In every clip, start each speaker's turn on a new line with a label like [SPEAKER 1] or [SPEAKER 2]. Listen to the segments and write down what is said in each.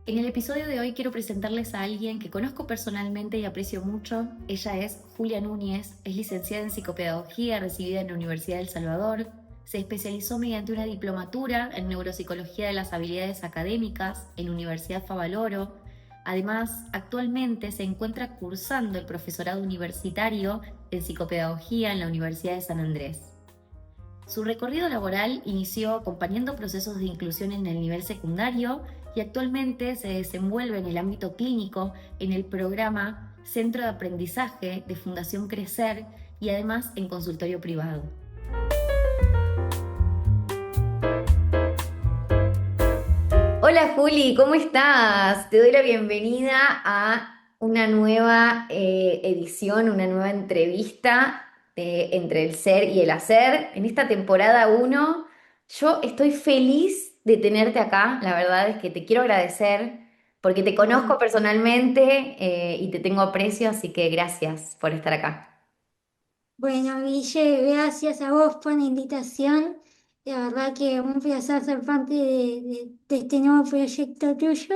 [SPEAKER 1] En el episodio de hoy quiero presentarles a alguien que conozco personalmente y aprecio mucho. Ella es Julia Núñez, es licenciada en psicopedagogía, recibida en la Universidad del Salvador. Se especializó mediante una diplomatura en neuropsicología de las habilidades académicas en la Universidad Favaloro. Además, actualmente se encuentra cursando el profesorado universitario en psicopedagogía en la Universidad de San Andrés. Su recorrido laboral inició acompañando procesos de inclusión en el nivel secundario y actualmente se desenvuelve en el ámbito clínico en el programa Centro de Aprendizaje de Fundación Crecer y además en consultorio privado. Hola Juli, ¿cómo estás? Te doy la bienvenida a una nueva edición, una nueva entrevista de Entre el Ser y el Hacer. En esta temporada uno. Yo estoy feliz de tenerte acá. La verdad es que te quiero agradecer porque te conozco personalmente y te tengo aprecio, así que gracias por estar acá.
[SPEAKER 2] Bueno, Guille, gracias a vos por la invitación. La verdad que un placer ser parte de este nuevo proyecto tuyo.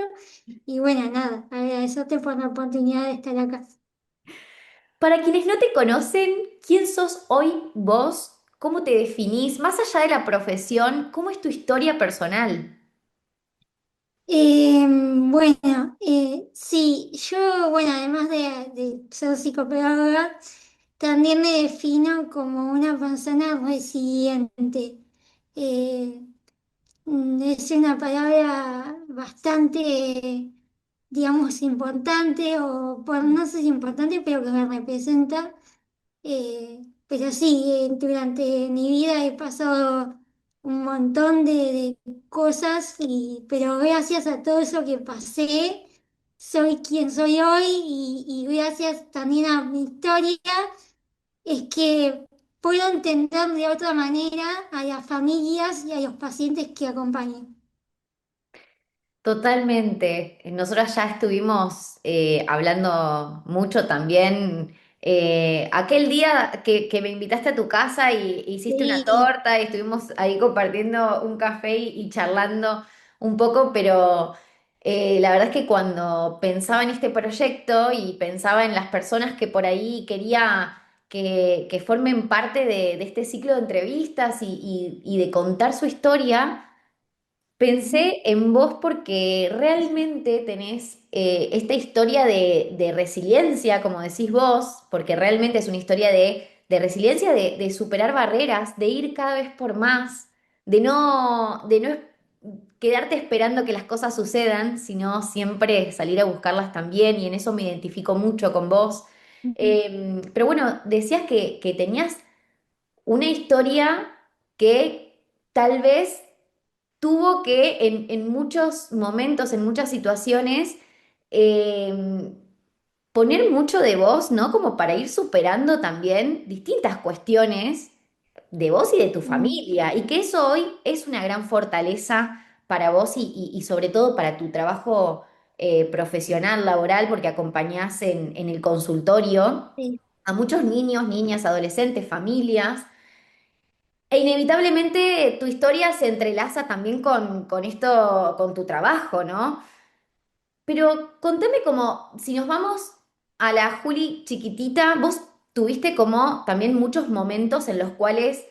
[SPEAKER 2] Y bueno, nada, agradecerte por la oportunidad de estar acá.
[SPEAKER 1] Para quienes no te conocen, ¿quién sos hoy vos? ¿Cómo te definís? Más allá de la profesión, ¿cómo es tu historia personal?
[SPEAKER 2] Bueno, sí, yo, bueno, además de ser psicopedagoga, también me defino como una persona resiliente. Eh, es una palabra bastante, digamos, importante, o por, no sé si importante, pero que me representa. Pero sí, durante mi vida he pasado un montón de cosas, pero gracias a todo eso que pasé, soy quien soy hoy y gracias también a mi historia es que puedo entender de otra manera a las familias y a los pacientes que acompaño.
[SPEAKER 1] Totalmente. Nosotras ya estuvimos hablando mucho también. Aquel día que me invitaste a tu casa y hiciste una
[SPEAKER 2] Sí,
[SPEAKER 1] torta y estuvimos ahí compartiendo un café y charlando un poco, pero la verdad es que cuando pensaba en este proyecto y pensaba en las personas que por ahí quería que formen parte de este ciclo de entrevistas y de contar su historia. Pensé en vos porque realmente tenés esta historia de resiliencia, como decís vos, porque realmente es una historia de resiliencia, de superar barreras, de ir cada vez por más, de no quedarte esperando que las cosas sucedan, sino siempre salir a buscarlas también, y en eso me identifico mucho con vos. Pero bueno, decías que tenías una historia que tal vez tuvo que en muchos momentos, en muchas situaciones, eh, poner mucho de vos, ¿no? Como para ir superando también distintas cuestiones de vos y de tu
[SPEAKER 2] mm,
[SPEAKER 1] familia, y que eso hoy es una gran fortaleza para vos y sobre todo para tu trabajo profesional, laboral, porque acompañás en el consultorio
[SPEAKER 2] sí.
[SPEAKER 1] a muchos niños, niñas, adolescentes, familias. E inevitablemente tu historia se entrelaza también con esto, con tu trabajo, ¿no? Pero contame como, si nos vamos a la Juli chiquitita, vos tuviste como también muchos momentos en los cuales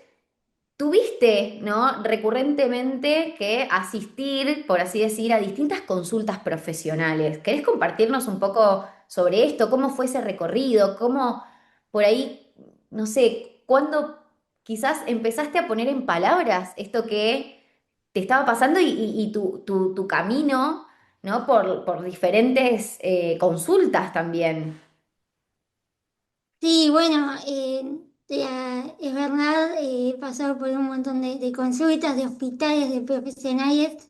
[SPEAKER 1] tuviste, ¿no? Recurrentemente que asistir, por así decir, a distintas consultas profesionales. ¿Querés compartirnos un poco sobre esto? ¿Cómo fue ese recorrido? ¿Cómo por ahí, no sé, cuándo quizás empezaste a poner en palabras esto que te estaba pasando y tu camino, ¿no? Por diferentes consultas también.
[SPEAKER 2] Sí, bueno, es verdad, he pasado por un montón de consultas, de hospitales, de profesionales,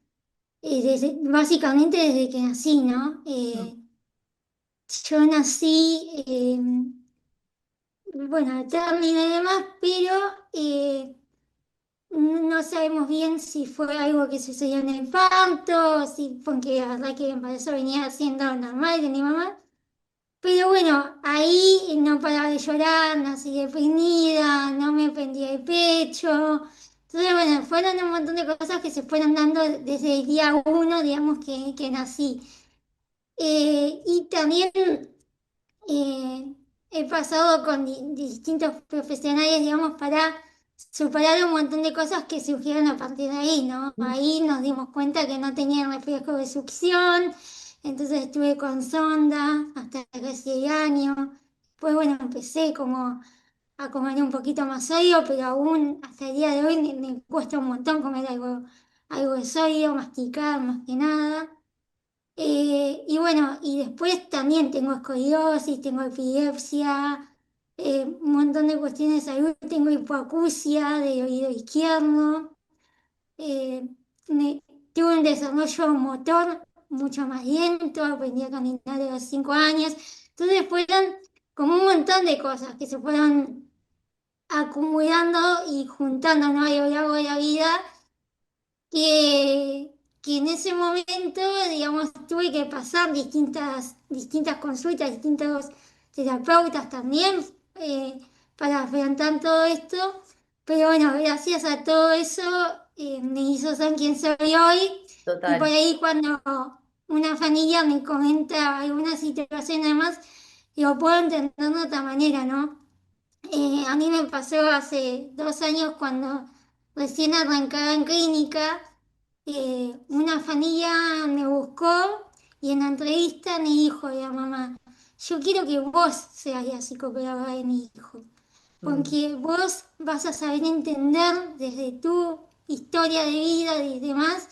[SPEAKER 2] básicamente desde que nací, ¿no? Yo nací, bueno, a término y demás, pero no sabemos bien si fue algo que sucedió en el parto, si porque la verdad que el embarazo venía siendo normal de mi mamá. Pero bueno, ahí no paraba de llorar, nací deprimida, no me prendía el pecho. Entonces, bueno, fueron un montón de cosas que se fueron dando desde el día uno, digamos, que nací. Y también eh, he pasado con distintos profesionales, digamos, para superar un montón de cosas que surgieron a partir de ahí, ¿no? Ahí nos dimos cuenta que no tenían reflejo de succión, entonces estuve con sonda hasta casi el año. Después, bueno, empecé como a comer un poquito más sólido, pero aún hasta el día de hoy me cuesta un montón comer algo de sólido, masticar más que nada. Y bueno, y después también tengo escoliosis, tengo epilepsia, un montón de cuestiones de salud, tengo hipoacusia del oído izquierdo, eh, me- tuve un desarrollo motor mucho más lento, aprendí a caminar a los 5 años, entonces fueron como un montón de cosas que se fueron acumulando y juntando, ¿no? A lo largo de la vida que, que en ese momento, digamos, tuve que pasar distintas consultas, distintos terapeutas también para afrontar todo esto. Pero bueno, gracias a todo eso me hizo ser quien soy hoy. Y por
[SPEAKER 1] Total,
[SPEAKER 2] ahí cuando una familia me comenta alguna situación además, lo puedo entender de otra manera, ¿no? A mí me pasó hace 2 años cuando recién arrancaba en clínica, una familia me buscó y en la entrevista me dijo la mamá, yo quiero que vos seas la psicopedagoga de mi hijo,
[SPEAKER 1] mm,
[SPEAKER 2] porque vos vas a saber entender desde tu historia de vida y demás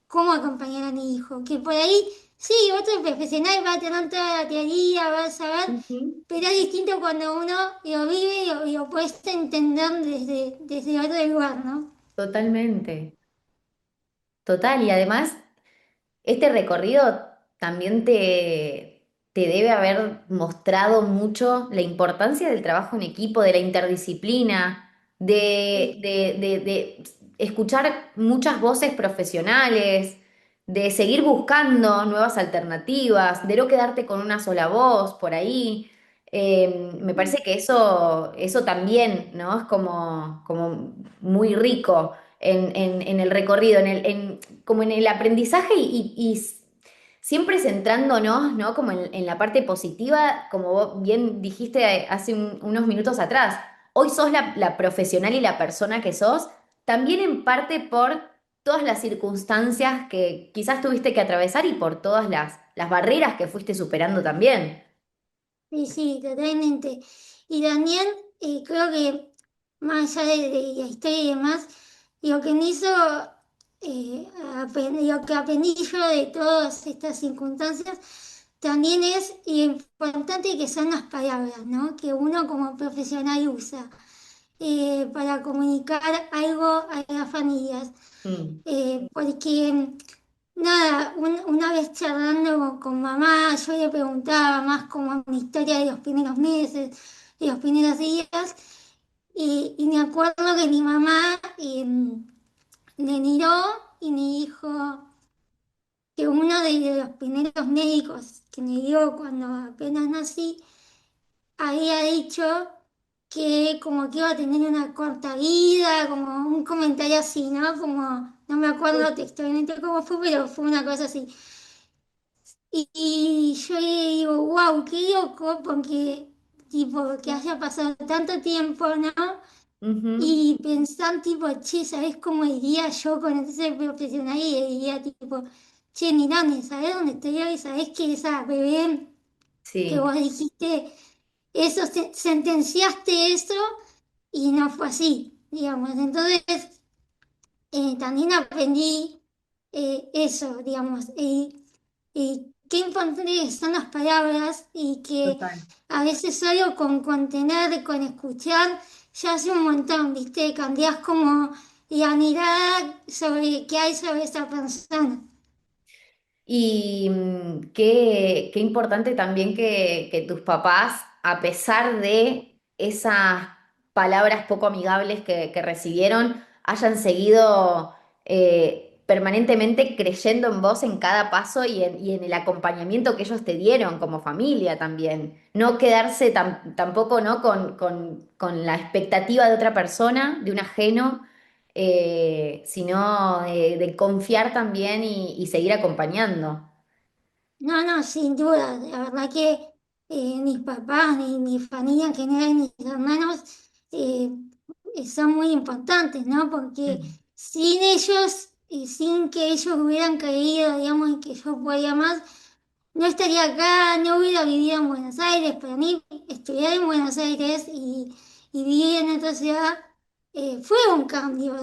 [SPEAKER 2] cómo acompañar a mi hijo. Que por ahí, sí, otro profesional va a tener toda la teoría, va a saber,
[SPEAKER 1] ujú,
[SPEAKER 2] pero es distinto cuando uno lo vive y lo puedes entender desde otro lugar, ¿no?
[SPEAKER 1] totalmente, total. Y además, este recorrido también te debe haber mostrado mucho la importancia del trabajo en equipo, de la interdisciplina,
[SPEAKER 2] Sí,
[SPEAKER 1] de escuchar muchas voces profesionales, de seguir buscando nuevas alternativas, de no quedarte con una sola voz por ahí. Me parece que eso también, ¿no? Es como muy rico en el recorrido, como en el aprendizaje y siempre centrándonos, ¿no? Como en la parte positiva, como vos bien dijiste hace unos minutos atrás. Hoy sos la profesional y la persona que sos, también en parte por todas las circunstancias que quizás tuviste que atravesar y por todas las barreras que fuiste superando también.
[SPEAKER 2] sí, sí, totalmente. Y también creo que más allá de la historia y demás, lo que me hizo, lo que aprendí yo de todas estas circunstancias, también es lo importante que son las palabras, ¿no? Que uno como profesional usa para comunicar algo a las familias.
[SPEAKER 1] Mm,
[SPEAKER 2] Porque nada, una vez charlando con mamá, yo le preguntaba más como mi historia de los primeros meses, de los primeros días, y me acuerdo que mi mamá me miró y me dijo que uno de los primeros médicos que me dio cuando apenas nací, había dicho que como que iba a tener una corta vida, como un comentario así, ¿no? Como, no me acuerdo textualmente cómo fue, pero fue una cosa así. Y yo le digo, wow, qué loco, porque tipo, que haya pasado tanto tiempo, ¿no?
[SPEAKER 1] ujú,
[SPEAKER 2] Y pensar tipo, che, ¿sabés cómo iría yo con ese profesional? Y le diría tipo, che, Miranda, ¿sabés dónde estoy hoy? ¿Sabés que esa bebé que
[SPEAKER 1] sí,
[SPEAKER 2] vos dijiste eso, sentenciaste eso y no fue así, digamos? Entonces, también aprendí eso, digamos, qué importantes son las palabras y que
[SPEAKER 1] total.
[SPEAKER 2] a veces solo con contener, con escuchar, ya hace un montón, ¿viste? Cambiás como la mirada sobre que hay sobre esa persona.
[SPEAKER 1] Y qué importante también que tus papás, a pesar de esas palabras poco amigables que recibieron, hayan seguido permanentemente creyendo en vos en cada paso y en el acompañamiento que ellos te dieron como familia también. No quedarse tampoco, ¿no? con la expectativa de otra persona, de un ajeno sino de confiar también y seguir acompañando.
[SPEAKER 2] No, no, sin duda. La verdad que mis papás, mi familia en general, mis hermanos eh, son muy importantes, ¿no? Porque
[SPEAKER 1] Mm.
[SPEAKER 2] sin ellos y sin que ellos hubieran creído, digamos, en que yo podía más, no estaría acá, no hubiera vivido en Buenos Aires. Para mí, estudiar en Buenos Aires y vivir en otra ciudad fue un cambio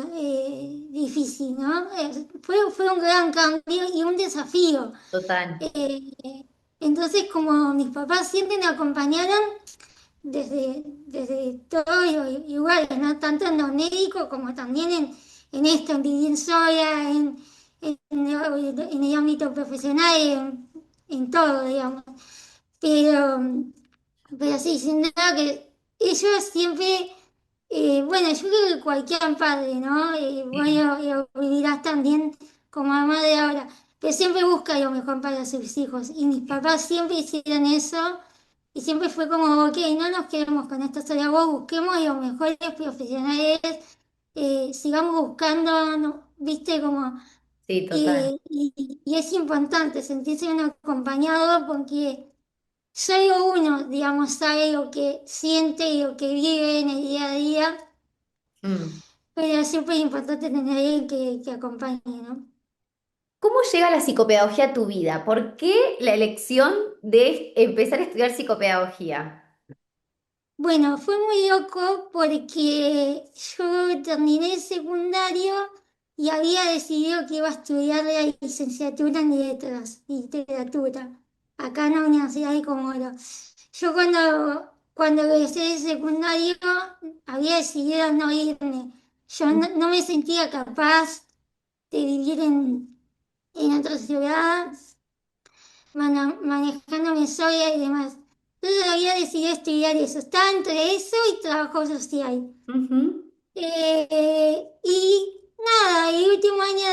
[SPEAKER 2] difícil, ¿no? Fue un gran cambio y un desafío.
[SPEAKER 1] Total.
[SPEAKER 2] Eh, entonces, como mis papás siempre me acompañaron desde todos los lugares, ¿no? Tanto en lo médico como también en esto, en vivir sola, en el ámbito profesional, en todo, digamos. Pero, pero sí, sin duda que ellos siempre, bueno, yo creo que cualquier padre, ¿no?
[SPEAKER 1] Sí,
[SPEAKER 2] Bueno, lo vivirás también como mamá de ahora, pero siempre busca lo mejor para sus hijos. Y mis
[SPEAKER 1] sí.
[SPEAKER 2] papás siempre hicieron eso y siempre fue como, ok, no nos quedemos con esto sola vos, busquemos los mejores profesionales, sigamos buscando, ¿no? ¿Viste? Como,
[SPEAKER 1] Sí, total.
[SPEAKER 2] y es importante sentirse uno acompañado porque solo uno, digamos, sabe lo que siente y lo que vive en el día a día,
[SPEAKER 1] Mm.
[SPEAKER 2] pero siempre es importante tener alguien que acompañe, ¿no?
[SPEAKER 1] ¿Cómo llega la psicopedagogía a tu vida? ¿Por qué la elección de empezar a estudiar psicopedagogía?
[SPEAKER 2] Bueno, fue muy loco porque yo terminé el secundario y había decidido que iba a estudiar la licenciatura en letras, literatura, acá en la Universidad de Comoro. Yo cuando egresé del secundario había decidido no irme. Yo no me sentía capaz de vivir en otra ciudad, manejándome sola y demás. Entonces había decidido estudiar eso. Estaba entre eso y trabajo social.
[SPEAKER 1] Ujú.
[SPEAKER 2] Y nada, el último año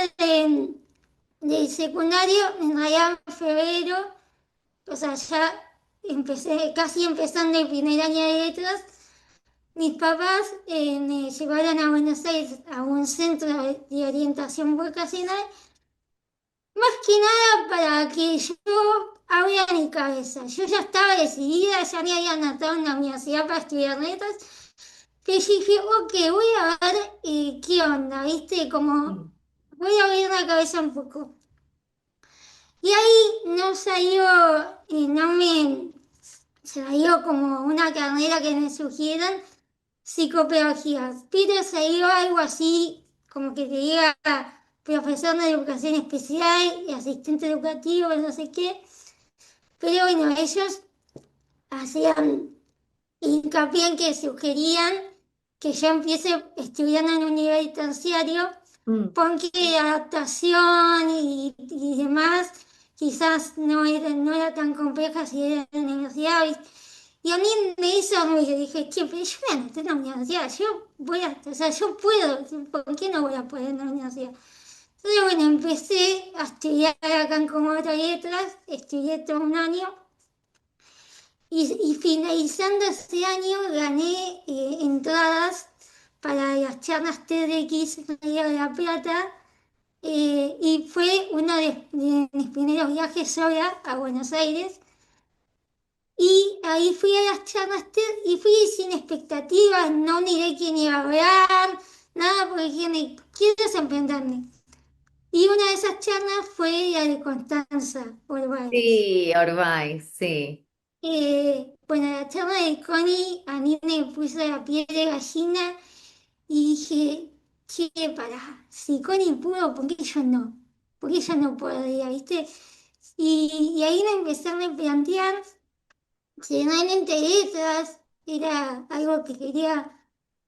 [SPEAKER 2] de secundario, en realidad en febrero, o sea, ya empecé, casi empezando el primer año de letras, mis papás me llevaron a Buenos Aires a un centro de orientación vocacional. Más que nada para que yo abra mi cabeza. Yo ya estaba decidida, ya me había anotado en la universidad para estudiar letras, que yo dije, ok, voy a ver qué onda, ¿viste? Como
[SPEAKER 1] Mm.
[SPEAKER 2] voy a abrir la cabeza un poco. Y ahí no salió, no me salió como una carrera que me sugieran psicopedagogía, pero salió algo así como que te diga profesor de educación especial y asistente educativo, no sé qué. Pero bueno, ellos hacían hincapié en que sugerían que yo empiece estudiando en un nivel terciario,
[SPEAKER 1] Mm.
[SPEAKER 2] porque adaptación y demás quizás no era tan compleja si era en la universidad. Y a mí me hizo ruido, dije, che, pero yo voy a meter en la universidad, o sea, yo puedo, ¿por qué no voy a poder en la universidad? Entonces, bueno, empecé a estudiar acá en Comodoro Letras, estudié todo un año y finalizando ese año gané entradas para las charlas TEDx en Río de la Plata y fue uno de mis primeros viajes sola a Buenos Aires. Y ahí fui a las charlas TED y fui sin expectativas, no miré quién iba a hablar, nada, porque dije, quiero sorprenderme. Y una de esas charlas fue la de Constanza Urbáez.
[SPEAKER 1] Sí, Orbay, sí.
[SPEAKER 2] Bueno, la charla de Connie a mí me puso la piel de gallina y dije, che, pará, si Connie pudo, ¿por qué yo no? ¿Por qué yo no podría, viste? Y ahí me empecé a replantear si realmente letras era algo que quería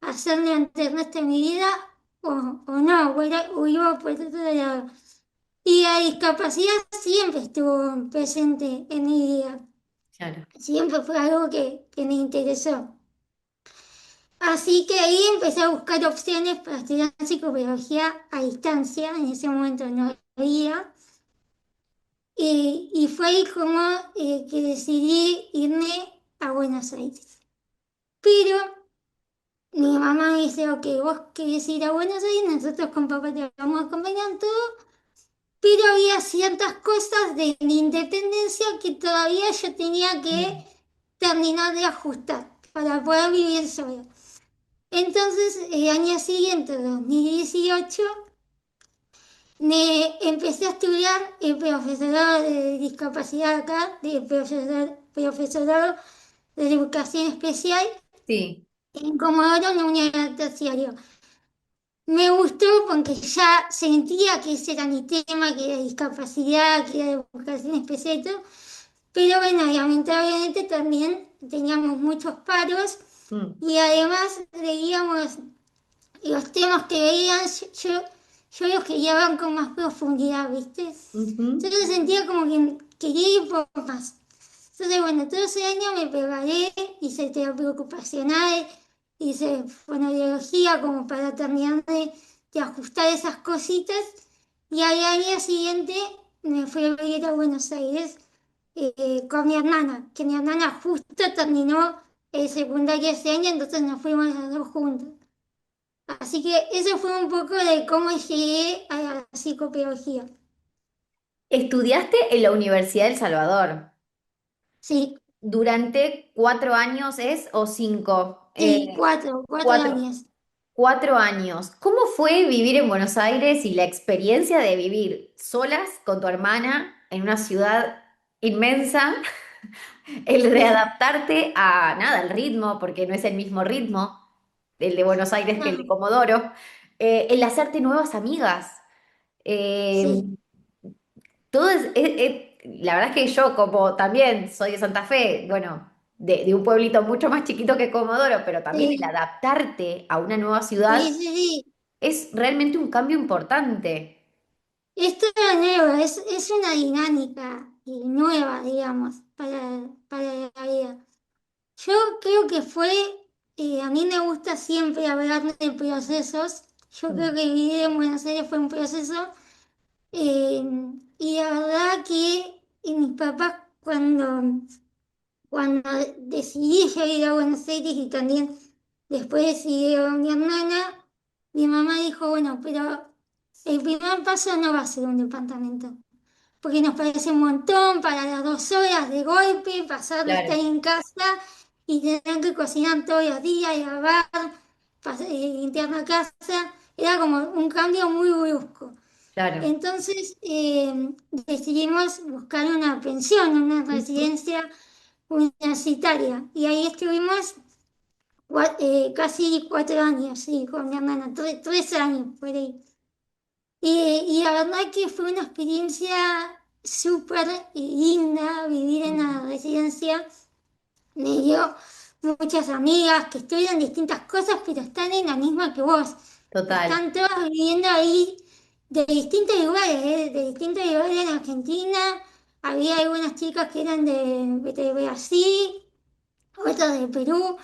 [SPEAKER 2] hacer durante el resto de mi vida o no, o iba por otro lado. Y la discapacidad siempre estuvo presente en mi vida,
[SPEAKER 1] Claro.
[SPEAKER 2] siempre fue algo que me interesó. Así que ahí empecé a buscar opciones para estudiar psicopedagogía a distancia, en ese momento no había, y fue ahí como que decidí irme a Buenos Aires. Pero mi mamá me dice, ok, vos querés ir a Buenos Aires, nosotros con papá te vamos a acompañar todo, pero había ciertas cosas de la independencia que todavía yo tenía que
[SPEAKER 1] Mm.
[SPEAKER 2] terminar de ajustar para poder vivir sola. Entonces, el año siguiente, 2018, me empecé a estudiar el profesorado de discapacidad acá, profesorado de educación especial
[SPEAKER 1] Sí.
[SPEAKER 2] en Comodoro, en la unidad terciario. Me gustó porque ya sentía que ese era mi tema, que era discapacidad, que era educación especial y todo. Pero bueno, lamentablemente también teníamos muchos paros
[SPEAKER 1] Mm.
[SPEAKER 2] y además leíamos los temas que veían, yo los quería ver con más profundidad, ¿viste?
[SPEAKER 1] Ujú.
[SPEAKER 2] Entonces sentía como que quería ir por más. Entonces, bueno, todo ese año me preparé, hice terapia ocupacional, hice fonoaudiología como para terminar de ajustar esas cositas. Y al año siguiente me fui a vivir a Buenos Aires con mi hermana, que mi hermana justo terminó el secundario ese año, entonces nos fuimos las dos juntos. Así que eso fue un poco de cómo llegué a la psicopedagogía.
[SPEAKER 1] Estudiaste en la Universidad del Salvador.
[SPEAKER 2] Sí,
[SPEAKER 1] ¿Durante 4 años es o 5?
[SPEAKER 2] sí, cuatro
[SPEAKER 1] Cuatro.
[SPEAKER 2] años.
[SPEAKER 1] 4 años. ¿Cómo fue vivir en Buenos Aires y la experiencia de vivir solas con tu hermana en una ciudad inmensa? El
[SPEAKER 2] Sí,
[SPEAKER 1] readaptarte a nada, al ritmo, porque no es el mismo ritmo el de Buenos Aires que el de
[SPEAKER 2] no,
[SPEAKER 1] Comodoro. El hacerte nuevas amigas. Eh,
[SPEAKER 2] sí,
[SPEAKER 1] todo la verdad es que yo, como también soy de Santa Fe, bueno, de un pueblito mucho más chiquito que Comodoro, pero también el
[SPEAKER 2] sí,
[SPEAKER 1] adaptarte a una nueva ciudad
[SPEAKER 2] sí, sí, sí.
[SPEAKER 1] es realmente un cambio importante.
[SPEAKER 2] Esto era nuevo, es una dinámica nueva, digamos, para la vida. Yo creo que fue, a mí me gusta siempre hablar de procesos. Yo creo
[SPEAKER 1] Mm.
[SPEAKER 2] que vivir en Buenos Aires fue un proceso. eh, y la verdad que mis papás cuando decidí yo ir a Buenos Aires y también después decidí ir a mi hermana, mi mamá dijo, bueno, pero el primer paso no va a ser un departamento, porque nos parece un montón para las 2 horas de golpe, pasar de estar
[SPEAKER 1] Claro,
[SPEAKER 2] en casa y tener que cocinar todos los días, lavar, limpiar la casa, era como un cambio muy brusco.
[SPEAKER 1] claro.
[SPEAKER 2] Entonces decidimos buscar una pensión, una
[SPEAKER 1] Ujú.
[SPEAKER 2] residencia universitaria. Y ahí estuvimos casi 4 años, sí, con mi hermana, 3 años por ahí. Y la verdad que fue una experiencia súper linda vivir en
[SPEAKER 1] Mm.
[SPEAKER 2] la residencia. Me dio muchas amigas que estudian distintas cosas, pero están en la misma que vos.
[SPEAKER 1] Total,
[SPEAKER 2] Están todas viviendo ahí de distintos lugares, de distintos lugares en Argentina. Había algunas chicas que eran de Brasil, otras de Perú.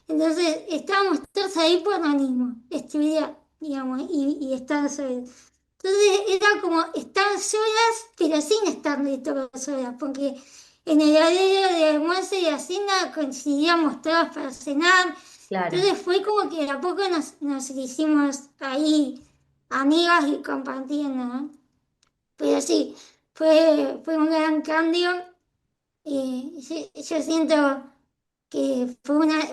[SPEAKER 2] Entonces estábamos todos ahí por lo mismo, estudiar, digamos, y estar solas. Entonces era como estar solas, pero sin estar de todo solas, porque en el horario de almuerzo y de cena coincidíamos todas para cenar.
[SPEAKER 1] claro.
[SPEAKER 2] Entonces fue como que de a poco nos hicimos ahí amigas y compartiendo, ¿no? Pero sí, fue un gran cambio. Yo siento que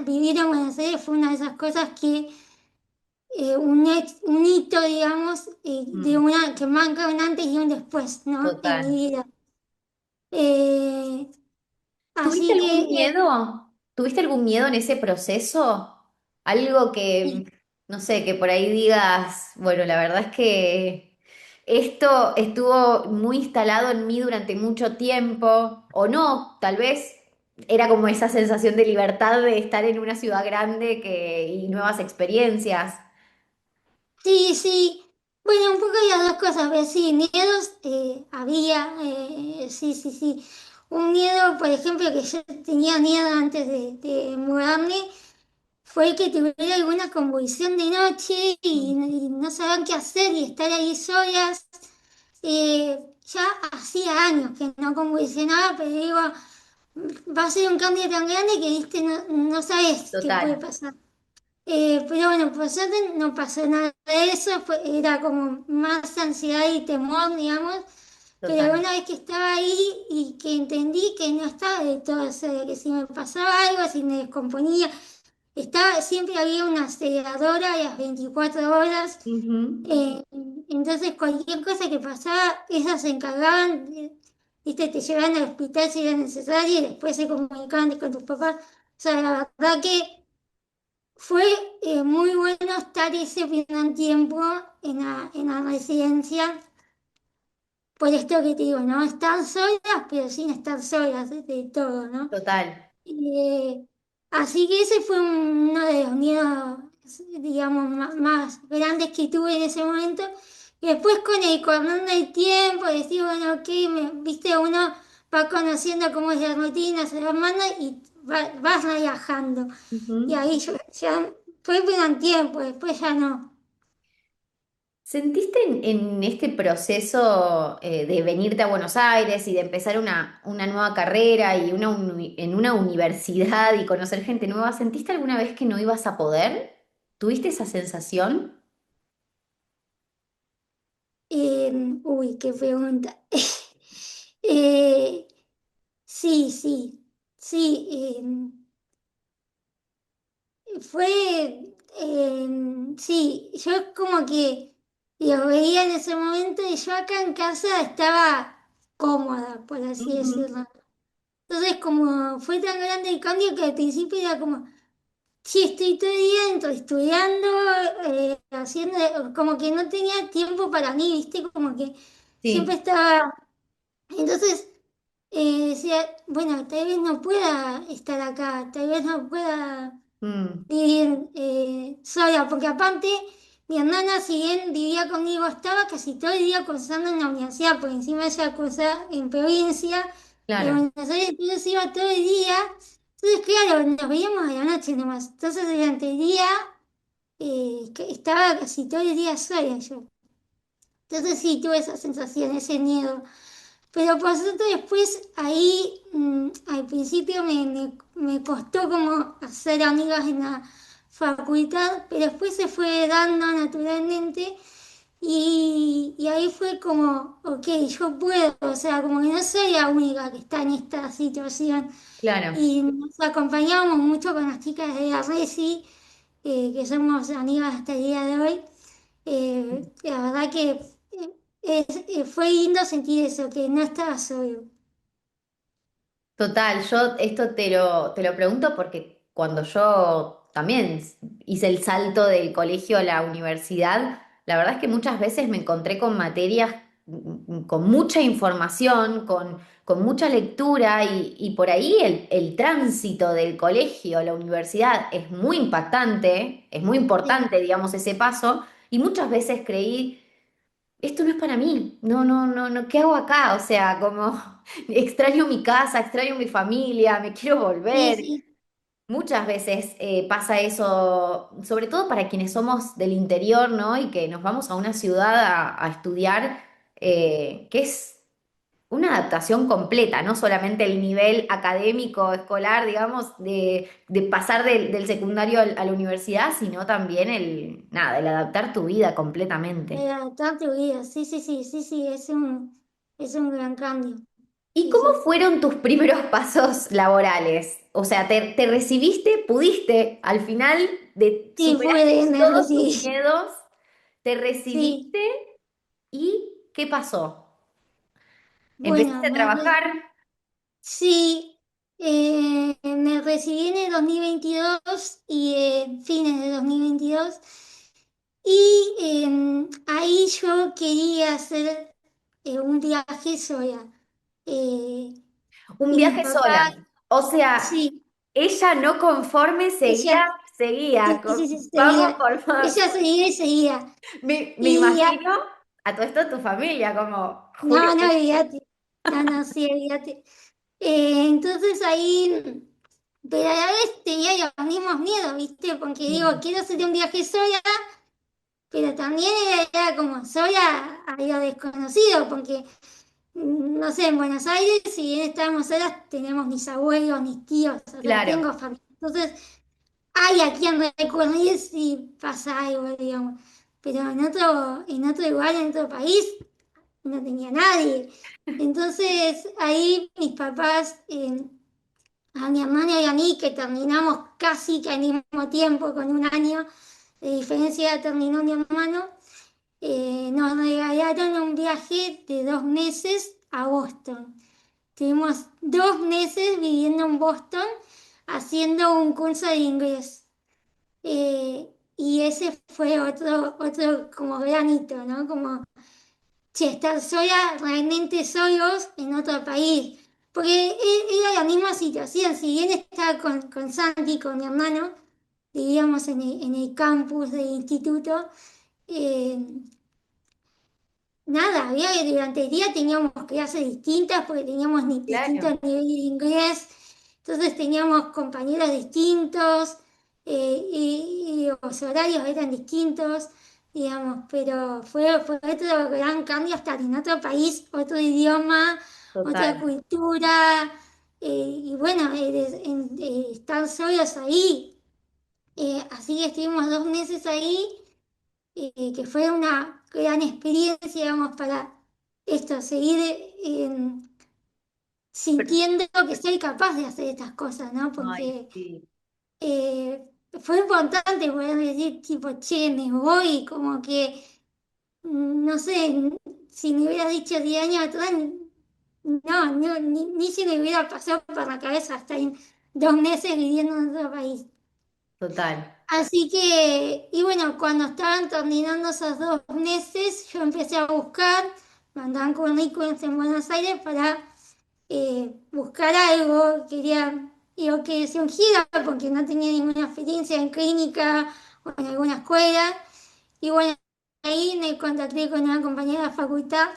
[SPEAKER 2] vivir en Buenos Aires fue una de esas cosas que, un hito, digamos,
[SPEAKER 1] Mm.
[SPEAKER 2] que marca un antes y un después, ¿no? En mi
[SPEAKER 1] Total.
[SPEAKER 2] vida. Eh,
[SPEAKER 1] ¿Tuviste
[SPEAKER 2] así
[SPEAKER 1] algún
[SPEAKER 2] que,
[SPEAKER 1] miedo? ¿Tuviste algún miedo en ese proceso? Algo que,
[SPEAKER 2] sí,
[SPEAKER 1] no sé, que por ahí digas, bueno, la verdad es que esto estuvo muy instalado en mí durante mucho tiempo, o no, tal vez era como esa sensación de libertad de estar en una ciudad grande y nuevas experiencias.
[SPEAKER 2] sí, sí. Bueno, un poco de las dos cosas, pero sí, miedos había, sí, sí, sí. Un miedo, por ejemplo, que yo tenía miedo antes de mudarme, fue que tuviera alguna convulsión de noche y no saber qué hacer y estar ahí solas. Ya hacía años que no convulsionaba, pero digo, va a ser un cambio tan grande que viste, no sabes qué puede
[SPEAKER 1] Total.
[SPEAKER 2] pasar. Pero bueno, por suerte no pasó nada de eso, era como más ansiedad y temor, digamos. Pero
[SPEAKER 1] Total.
[SPEAKER 2] una vez que estaba ahí y que entendí que no estaba de todo eso, que si me pasaba algo, si me descomponía, siempre había una aceleradora a las 24 horas.
[SPEAKER 1] Ujú,
[SPEAKER 2] eh, entonces cualquier cosa que pasaba, esas se encargaban, viste, te llevaban al hospital si era necesario y después se comunicaban con tus papás. O sea, la verdad que fue muy bueno estar ese primer tiempo en la residencia. Por esto que te digo, ¿no? Estar solas, pero sin estar solas de todo, ¿no?
[SPEAKER 1] total.
[SPEAKER 2] Eh, Así que ese fue uno de los miedos, digamos, más grandes que tuve en ese momento. Y después con el correr del tiempo, decir, bueno, ok, viste, uno va conociendo cómo es la rutina, se va armando y vas relajando. Y
[SPEAKER 1] Ujú.
[SPEAKER 2] ahí ya fue el primer tiempo, después ya no.
[SPEAKER 1] ¿Sentiste en este proceso de venirte a Buenos Aires y de empezar una nueva carrera y en una universidad y conocer gente nueva, ¿sentiste alguna vez que no ibas a poder? ¿Tuviste esa sensación?
[SPEAKER 2] Uy, qué pregunta. Eh, sí, sí, sí. Sí, yo como que lo veía en ese momento y yo acá en casa estaba cómoda, por así
[SPEAKER 1] Ujú.
[SPEAKER 2] decirlo. Entonces como fue tan grande el cambio que al principio era como, sí, estoy todo el día estudiando, haciendo, como que no tenía tiempo para mí, ¿viste? Como que siempre
[SPEAKER 1] Sí.
[SPEAKER 2] estaba. Entonces decía, bueno, tal vez no pueda estar acá, tal vez no pueda
[SPEAKER 1] Mm,
[SPEAKER 2] vivir sola, porque aparte mi hermana, si bien vivía conmigo, estaba casi todo el día cursando en la universidad, por encima ella cursa en provincia de
[SPEAKER 1] claro.
[SPEAKER 2] Buenos Aires, entonces iba todo el día. Entonces, claro, nos veíamos a la noche nomás. Entonces, durante el día que estaba casi todo el día sola yo. Entonces, sí, tuve esa sensación, ese miedo. Pero por suerte después ahí, al principio me costó como hacer amigas en la facultad, pero después se fue dando naturalmente y ahí fue como, ok, yo puedo, o sea, como que no soy la única que está en esta situación.
[SPEAKER 1] Claro.
[SPEAKER 2] Y nos acompañábamos mucho con las chicas de la Resi, que somos amigas hasta el día de hoy. La verdad que fue lindo sentir eso, que no estaba solo.
[SPEAKER 1] Total, yo esto te lo pregunto porque cuando yo también hice el salto del colegio a la universidad, la verdad es que muchas veces me encontré con materias con mucha información, con mucha lectura y por ahí el tránsito del colegio a la universidad es muy impactante, es muy
[SPEAKER 2] Sí,
[SPEAKER 1] importante, digamos, ese paso y muchas veces creí esto no es para mí, no, ¿qué hago acá? O sea, como extraño mi casa, extraño mi familia, me quiero
[SPEAKER 2] sí,
[SPEAKER 1] volver.
[SPEAKER 2] sí,
[SPEAKER 1] Muchas veces pasa eso, sobre todo para quienes somos del interior, ¿no? Y que nos vamos a una ciudad a estudiar, que es una adaptación completa, no solamente el nivel académico, escolar, digamos, de pasar del secundario a la universidad, sino también nada, el adaptar tu vida completamente.
[SPEAKER 2] adaptar tu vida. Sí, sí, sí, sí, sí, es un gran cambio.
[SPEAKER 1] ¿Y
[SPEAKER 2] Sí,
[SPEAKER 1] cómo
[SPEAKER 2] sí.
[SPEAKER 1] fueron tus primeros pasos laborales? O sea, te recibiste, pudiste al final de
[SPEAKER 2] Sí,
[SPEAKER 1] superaste
[SPEAKER 2] me
[SPEAKER 1] todos tus
[SPEAKER 2] recibí.
[SPEAKER 1] miedos, te
[SPEAKER 2] Sí,
[SPEAKER 1] recibiste y ¿qué pasó?
[SPEAKER 2] bueno,
[SPEAKER 1] ¿Empezaste a trabajar?
[SPEAKER 2] sí, me recibí en el 2022 y fines de 2022. Y ahí yo quería hacer un viaje sola. Eh,
[SPEAKER 1] Un
[SPEAKER 2] y mis
[SPEAKER 1] viaje sola.
[SPEAKER 2] papás,
[SPEAKER 1] O sea,
[SPEAKER 2] sí,
[SPEAKER 1] ella no conforme
[SPEAKER 2] ella,
[SPEAKER 1] seguía.
[SPEAKER 2] sí, sí, sí,
[SPEAKER 1] Vamos
[SPEAKER 2] seguía.
[SPEAKER 1] por más.
[SPEAKER 2] Ella seguía y seguía.
[SPEAKER 1] Me
[SPEAKER 2] Y
[SPEAKER 1] imagino a todo esto tu familia, como Julio.
[SPEAKER 2] no, no, olvídate. No, no, sí, olvídate. Entonces ahí, pero a la vez tenía los mismos miedos, ¿viste? Porque digo,
[SPEAKER 1] Mm,
[SPEAKER 2] quiero hacer un viaje sola, pero también era como sola a lo desconocido, porque no sé, en Buenos Aires, si bien estábamos solas, tenemos mis abuelos, mis tíos, o sea,
[SPEAKER 1] claro,
[SPEAKER 2] tengo familia. Entonces, hay a quien recurrir si pasa algo, digamos. Pero en otro lugar, en otro país, no tenía nadie. Entonces ahí mis papás, a mi hermano y a mí, que terminamos casi que al mismo tiempo, con un año de diferencia terminó mi hermano, nos regalaron un viaje de 2 meses a Boston. Tuvimos 2 meses viviendo en Boston haciendo un curso de inglés. Y ese fue otro como granito, ¿no? Como, che, estar sola, realmente solos en otro país. Porque era la misma situación, si bien estaba con Santi, con mi hermano, vivíamos en el campus del instituto, eh, nada, durante el día teníamos clases distintas porque teníamos distintos
[SPEAKER 1] Claro,
[SPEAKER 2] niveles de inglés, entonces teníamos compañeros distintos y los horarios eran distintos, digamos, pero fue otro gran cambio estar en otro país, otro idioma, otra
[SPEAKER 1] total.
[SPEAKER 2] cultura, y bueno, estar solos ahí. Así que estuvimos 2 meses ahí, que fue una gran experiencia, digamos, para esto, seguir
[SPEAKER 1] Pero-
[SPEAKER 2] sintiendo que soy capaz de hacer estas cosas, ¿no?
[SPEAKER 1] Ay,
[SPEAKER 2] Porque
[SPEAKER 1] sí,
[SPEAKER 2] fue importante poder decir, tipo, che, me voy, como que, no sé, si me hubieras dicho 10 años atrás, no, ni se me hubiera pasado por la cabeza estar en 2 meses viviendo en otro país.
[SPEAKER 1] total.
[SPEAKER 2] Así que, y bueno, cuando estaban terminando esos 2 meses, yo empecé a buscar, mandaban currículums en Buenos Aires para buscar algo, quería, digo, que se ungiera porque no tenía ninguna experiencia en clínica o en alguna escuela. Y bueno, ahí me contacté con una compañera de la facultad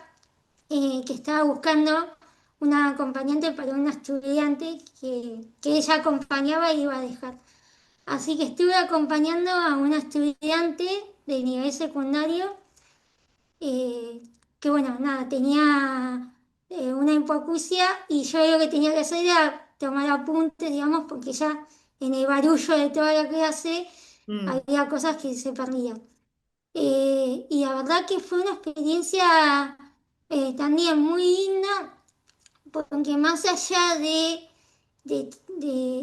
[SPEAKER 2] que estaba buscando una acompañante para una estudiante que ella acompañaba y iba a dejar. Así que estuve acompañando a una estudiante de nivel secundario eh, que, bueno, nada, tenía una hipoacusia y yo lo que tenía que hacer era tomar apuntes, digamos, porque ya en el barullo de toda la clase
[SPEAKER 1] Mm,
[SPEAKER 2] había cosas que se perdían. Y la verdad que fue una experiencia también muy linda, porque más allá de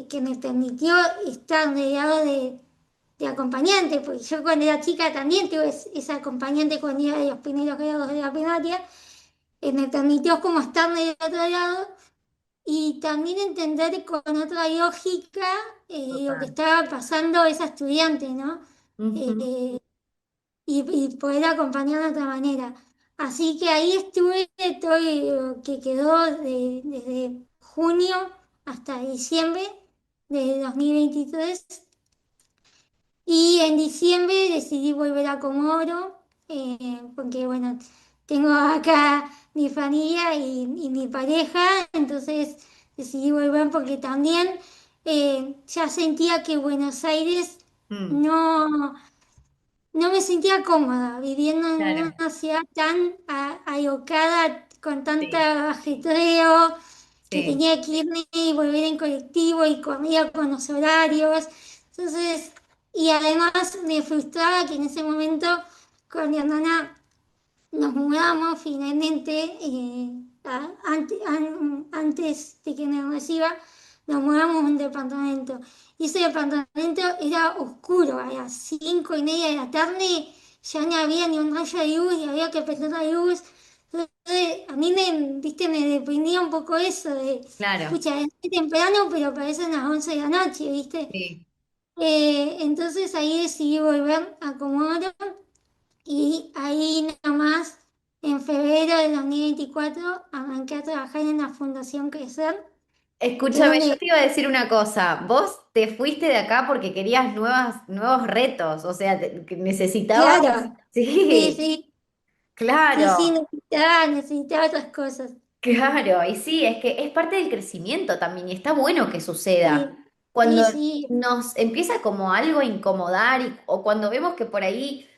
[SPEAKER 2] que me permitió estar rodeado de acompañante, porque yo cuando era chica también tuve esa acompañante cuando iba de los primeros grados de la primaria, me permitió como estar del otro lado y también entender con otra lógica lo que
[SPEAKER 1] total.
[SPEAKER 2] estaba pasando esa estudiante, ¿no?
[SPEAKER 1] Ujú.
[SPEAKER 2] Eh, y poder acompañar de otra manera. Así que ahí estuve todo lo que quedó desde junio hasta diciembre de 2023. Y en diciembre decidí volver a Comoro, porque bueno, tengo acá mi familia y mi pareja, entonces decidí volver porque también ya sentía que Buenos Aires
[SPEAKER 1] Mm,
[SPEAKER 2] no, no me sentía cómoda viviendo en
[SPEAKER 1] claro,
[SPEAKER 2] una ciudad tan alocada, con
[SPEAKER 1] sí,
[SPEAKER 2] tanta ajetreo, que
[SPEAKER 1] sí.
[SPEAKER 2] tenía que irme y volver en colectivo y corría con los horarios. Entonces, y además me frustraba que en ese momento con mi hermana nos mudamos finalmente, antes de que me reciba, nos mudamos a un departamento. Y ese departamento era oscuro, a las 5:30 de la tarde ya no había ni un rayo de luz y había que prender la luz. Entonces, a mí viste, me deprimía un poco eso de,
[SPEAKER 1] Claro,
[SPEAKER 2] pucha, es muy temprano, pero parecen las 11 de la noche, ¿viste?
[SPEAKER 1] sí.
[SPEAKER 2] Entonces ahí decidí volver a Comodoro y ahí nomás, en febrero de 2024 arranqué a trabajar en la Fundación Crecer, que es
[SPEAKER 1] Escúchame, yo
[SPEAKER 2] donde,
[SPEAKER 1] te iba a decir una cosa. Vos te fuiste de acá porque querías nuevos retos, o sea, que necesitabas.
[SPEAKER 2] claro, sí,
[SPEAKER 1] Sí,
[SPEAKER 2] sí, sí,
[SPEAKER 1] claro,
[SPEAKER 2] sí, necesitaba otras cosas.
[SPEAKER 1] claro. Y sí, es que es parte del crecimiento también y está bueno que suceda.
[SPEAKER 2] Sí,
[SPEAKER 1] Cuando
[SPEAKER 2] sí, sí,
[SPEAKER 1] nos empieza como algo a incomodar o cuando vemos que por ahí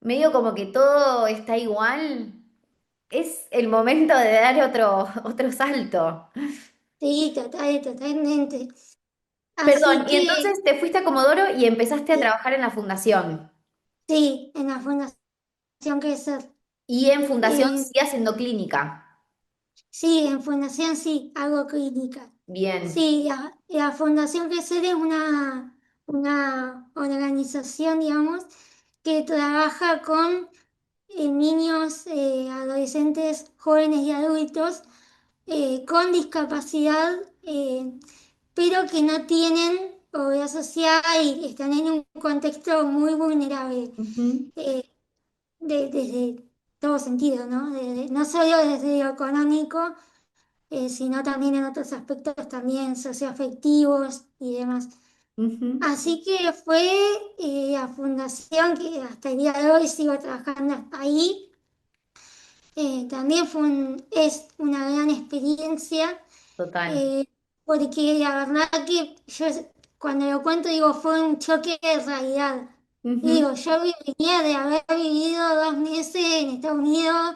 [SPEAKER 1] medio como que todo está igual, es el momento de dar otro salto.
[SPEAKER 2] sí, totalmente. Así
[SPEAKER 1] Perdón, y
[SPEAKER 2] que
[SPEAKER 1] entonces te fuiste a Comodoro y empezaste a
[SPEAKER 2] sí,
[SPEAKER 1] trabajar en la fundación.
[SPEAKER 2] sí, en la Fundación Crecer.
[SPEAKER 1] Y en fundación
[SPEAKER 2] Eh,
[SPEAKER 1] sí haciendo clínica.
[SPEAKER 2] sí, en Fundación sí, hago clínica.
[SPEAKER 1] Bien.
[SPEAKER 2] Sí, la Fundación Crecer es una organización, digamos, que trabaja con niños, adolescentes, jóvenes y adultos con discapacidad, pero que no tienen obra social y están en un contexto muy vulnerable,
[SPEAKER 1] Ujú,
[SPEAKER 2] eh, desde todo sentido, ¿no? No solo desde lo económico, sino también en otros aspectos también socioafectivos y demás.
[SPEAKER 1] ujú.
[SPEAKER 2] Así que fue la fundación que hasta el día de hoy sigo trabajando ahí. También es una gran experiencia,
[SPEAKER 1] Total.
[SPEAKER 2] eh, porque la verdad que yo cuando lo cuento digo, fue un choque de realidad.
[SPEAKER 1] Ujú.
[SPEAKER 2] Digo, yo venía de haber vivido 2 meses en Estados Unidos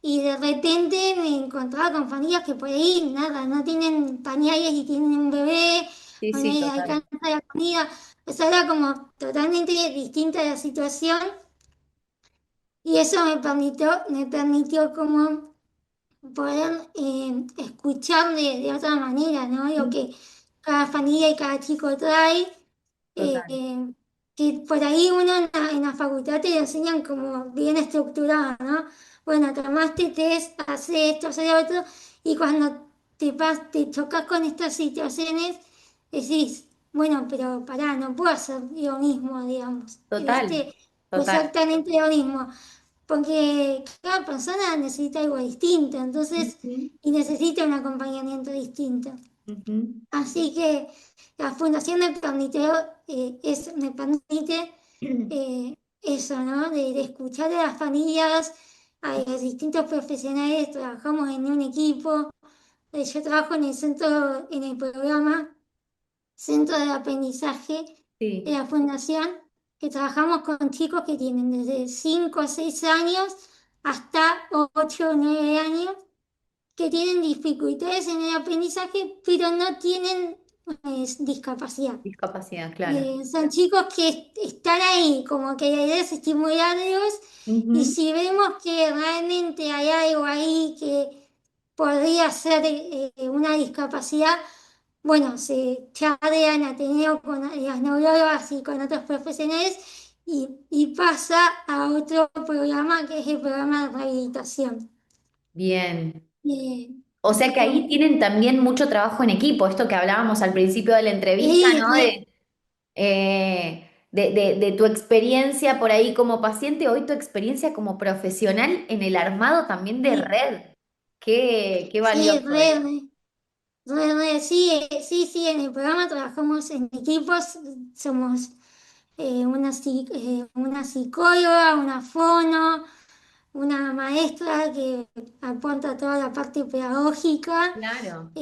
[SPEAKER 2] y de repente me encontraba con familias que por ahí nada, no tienen pañales y tienen un bebé,
[SPEAKER 1] Sí,
[SPEAKER 2] o no
[SPEAKER 1] sí,
[SPEAKER 2] les
[SPEAKER 1] total.
[SPEAKER 2] alcanza la comida. O sea, era como totalmente distinta la situación y eso me permitió como poder escuchar de otra manera, ¿no? Lo
[SPEAKER 1] Mm,
[SPEAKER 2] que cada familia y cada chico trae,
[SPEAKER 1] total.
[SPEAKER 2] eh, que por ahí uno en la facultad te lo enseñan como bien estructurado, ¿no? Bueno, tomaste test, hace esto, hace lo otro, y cuando te chocas con estas situaciones, decís, bueno, pero pará, no puedo hacer lo mismo, digamos,
[SPEAKER 1] Total.
[SPEAKER 2] ¿viste?
[SPEAKER 1] Total.
[SPEAKER 2] Exactamente lo mismo porque cada persona necesita algo distinto, entonces,
[SPEAKER 1] Ujú,
[SPEAKER 2] y necesita un acompañamiento distinto.
[SPEAKER 1] ujú.
[SPEAKER 2] Así que la fundación me permite eso, ¿no? De escuchar a las familias, a los distintos profesionales, trabajamos en un equipo. Yo trabajo en el centro, en el programa Centro de Aprendizaje de
[SPEAKER 1] Sí,
[SPEAKER 2] la Fundación, que trabajamos con chicos que tienen desde 5 o 6 años hasta 8 o 9 años, que tienen dificultades en el aprendizaje, pero no tienen discapacidad.
[SPEAKER 1] discapacidad, claro.
[SPEAKER 2] Son chicos que están ahí, como que la idea es estimularlos y
[SPEAKER 1] Ujú.
[SPEAKER 2] si vemos que realmente hay algo ahí que podría ser una discapacidad, bueno, se charla en Ateneo con las neurólogas y con otros profesionales y pasa a otro programa que es el programa de rehabilitación.
[SPEAKER 1] Bien.
[SPEAKER 2] Eh,
[SPEAKER 1] O sea que ahí
[SPEAKER 2] con-
[SPEAKER 1] tienen también mucho trabajo en equipo, esto que hablábamos al principio de la entrevista,
[SPEAKER 2] y
[SPEAKER 1] ¿no? De tu experiencia por ahí como paciente, hoy tu experiencia como profesional en el armado también de
[SPEAKER 2] sí,
[SPEAKER 1] red. Qué
[SPEAKER 2] sí,
[SPEAKER 1] valioso es.
[SPEAKER 2] sí, sí, sí, en el programa trabajamos en equipos, somos una psicóloga, una fono, una maestra que aporta toda la parte pedagógica,
[SPEAKER 1] Claro.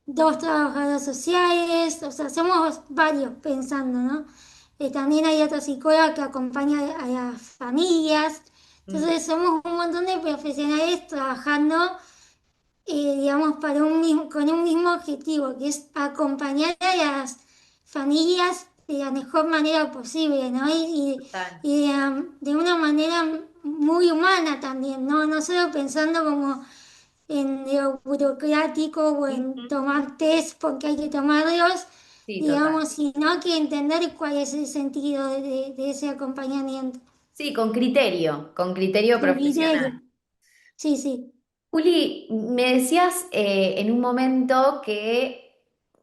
[SPEAKER 2] 2 trabajadores sociales, o sea, somos varios pensando, ¿no? También hay otra psicóloga que acompaña a las familias,
[SPEAKER 1] Mm,
[SPEAKER 2] entonces somos un montón de profesionales trabajando, digamos, con un mismo objetivo, que es acompañar a las familias de la mejor manera posible, ¿no?
[SPEAKER 1] total.
[SPEAKER 2] Y de una manera muy humana también, ¿no? No solo pensando como en lo burocrático o en
[SPEAKER 1] Ujú.
[SPEAKER 2] tomar test porque hay que tomarlos,
[SPEAKER 1] Sí, total.
[SPEAKER 2] digamos, sino que entender cuál es el sentido de ese acompañamiento.
[SPEAKER 1] Sí, con criterio
[SPEAKER 2] Con criterio.
[SPEAKER 1] profesional.
[SPEAKER 2] Sí, sí,
[SPEAKER 1] Juli, me decías en un momento que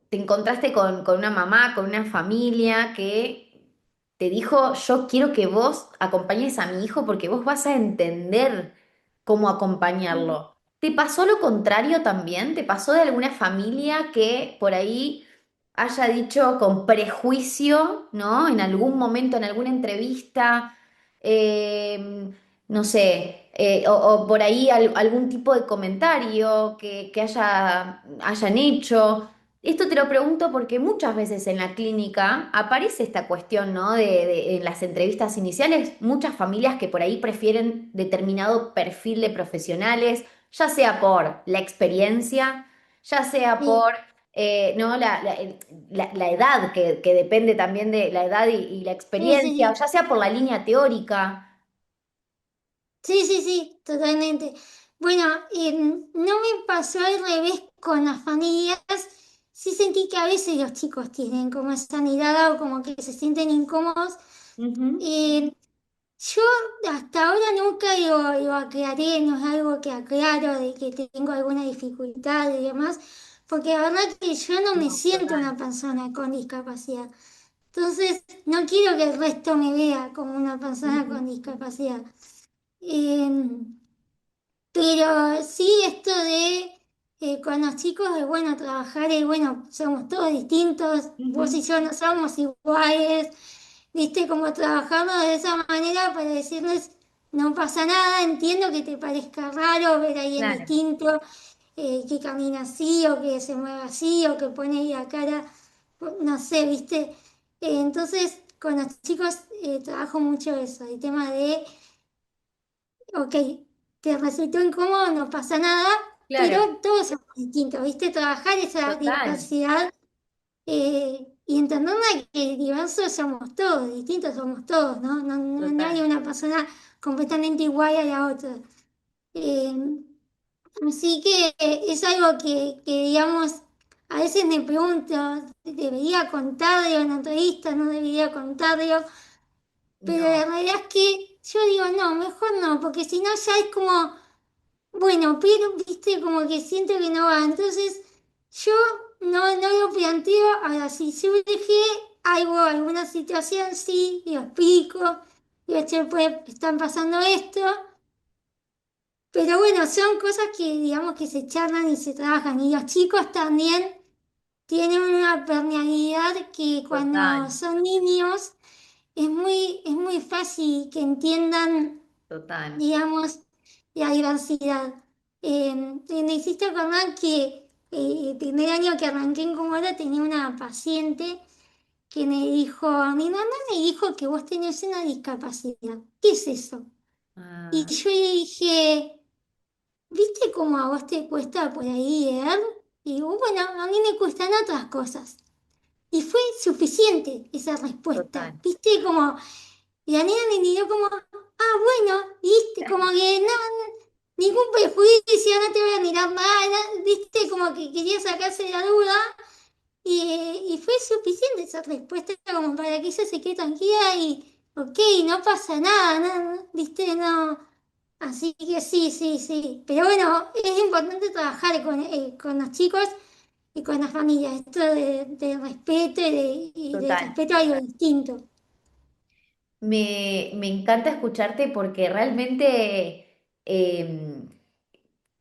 [SPEAKER 1] te encontraste con una mamá, con una familia que te dijo, yo quiero que vos acompañes a mi hijo porque vos vas a entender cómo acompañarlo. ¿Te pasó lo contrario también? ¿Te pasó de alguna familia que por ahí haya dicho con prejuicio, ¿no? En algún momento, en alguna entrevista, no sé, o por ahí algún tipo de comentario que hayan hecho. Esto te lo pregunto porque muchas veces en la clínica aparece esta cuestión, ¿no? En las entrevistas iniciales, muchas familias que por ahí prefieren determinado perfil de profesionales, ya sea por la experiencia, ya sea por
[SPEAKER 2] sí.
[SPEAKER 1] ¿no? La edad, que depende también de la edad y la
[SPEAKER 2] Sí, sí,
[SPEAKER 1] experiencia,
[SPEAKER 2] sí.
[SPEAKER 1] ya sea por la línea teórica.
[SPEAKER 2] Sí, sí, sí, totalmente. Bueno, no me pasó al revés con las familias. Sí sentí que a veces los chicos tienen como esa mirada o como que se sienten incómodos.
[SPEAKER 1] Ujú.
[SPEAKER 2] Eh, yo hasta ahora nunca lo aclaré, no es algo que aclaro de que tengo alguna dificultad y demás, porque la verdad que yo no me
[SPEAKER 1] No,
[SPEAKER 2] siento
[SPEAKER 1] total.
[SPEAKER 2] una persona con discapacidad. Entonces, no quiero que el resto me vea como una persona
[SPEAKER 1] Ujú.
[SPEAKER 2] con discapacidad. Eh, pero sí, esto de con los chicos es bueno trabajar, es bueno, somos todos distintos, vos y
[SPEAKER 1] Ujú.
[SPEAKER 2] yo no somos iguales, viste, como trabajarlo de esa manera para decirles, no pasa nada, entiendo que te parezca raro ver a alguien
[SPEAKER 1] Claro,
[SPEAKER 2] distinto, que camina así, o que se mueve así, o que pone ahí la cara, no sé, viste. Entonces, con los chicos trabajo mucho eso, el tema de ok, te resultó incómodo, no pasa nada,
[SPEAKER 1] claro,
[SPEAKER 2] pero todos somos distintos, ¿viste? Trabajar esa
[SPEAKER 1] total,
[SPEAKER 2] diversidad y entender que diversos somos todos, distintos somos todos, ¿no? No hay
[SPEAKER 1] total.
[SPEAKER 2] una persona completamente igual a la otra. Eh, Así que es algo digamos, a veces me pregunto, ¿debería contarlo en entrevista? ¿No debería contarlo? Pero la
[SPEAKER 1] No,
[SPEAKER 2] realidad es que yo digo, no, mejor no, porque si no ya es como bueno, pero viste como que siento que no va. Entonces, yo no lo planteo. Ahora, si surge algo, alguna situación, sí, lo explico. Digo, che, pues están pasando esto. Pero bueno, son cosas que digamos que se charlan y se trabajan. Y los chicos también tienen una permeabilidad que cuando
[SPEAKER 1] total,
[SPEAKER 2] son niños es muy fácil que entiendan
[SPEAKER 1] total.
[SPEAKER 2] digamos, la diversidad. Me hiciste acordar que el primer año que arranqué en Comora tenía una paciente que me dijo, mi mamá me dijo que vos tenés una discapacidad. ¿Qué es eso? Y
[SPEAKER 1] Ah,
[SPEAKER 2] yo le dije, ¿viste cómo a vos te cuesta por ahí leer? Y digo, bueno, a mí me cuestan otras cosas. Y fue suficiente esa respuesta.
[SPEAKER 1] total.
[SPEAKER 2] ¿Viste? Como y la nena me miró como, ah, bueno, viste, como que no, ningún prejuicio, no te voy a mirar mal, viste, como que quería sacarse la duda y fue suficiente esa respuesta como para que ella se quede tranquila y, ok, no pasa nada, viste, no. Así que sí, sí, sí. Pero bueno, es importante trabajar con los chicos y con las familias, esto de respeto y de
[SPEAKER 1] Total.
[SPEAKER 2] respeto a lo distinto.
[SPEAKER 1] Me encanta escucharte porque realmente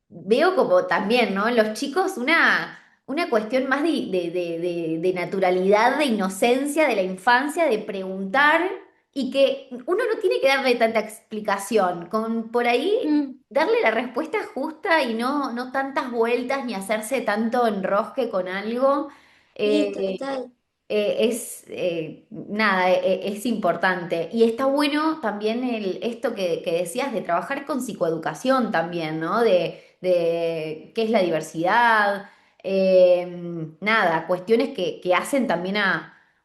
[SPEAKER 1] veo como también, ¿no? En los chicos una cuestión más de naturalidad, de inocencia, de la infancia, de preguntar y que uno no tiene que darle tanta explicación, con por ahí
[SPEAKER 2] Mm,
[SPEAKER 1] darle la respuesta justa y no tantas vueltas ni hacerse tanto enrosque con algo.
[SPEAKER 2] sí,
[SPEAKER 1] Eh,
[SPEAKER 2] total.
[SPEAKER 1] nada, es importante. Y está bueno también esto que decías de trabajar con psicoeducación también, ¿no? De qué es la diversidad, nada, cuestiones que hacen también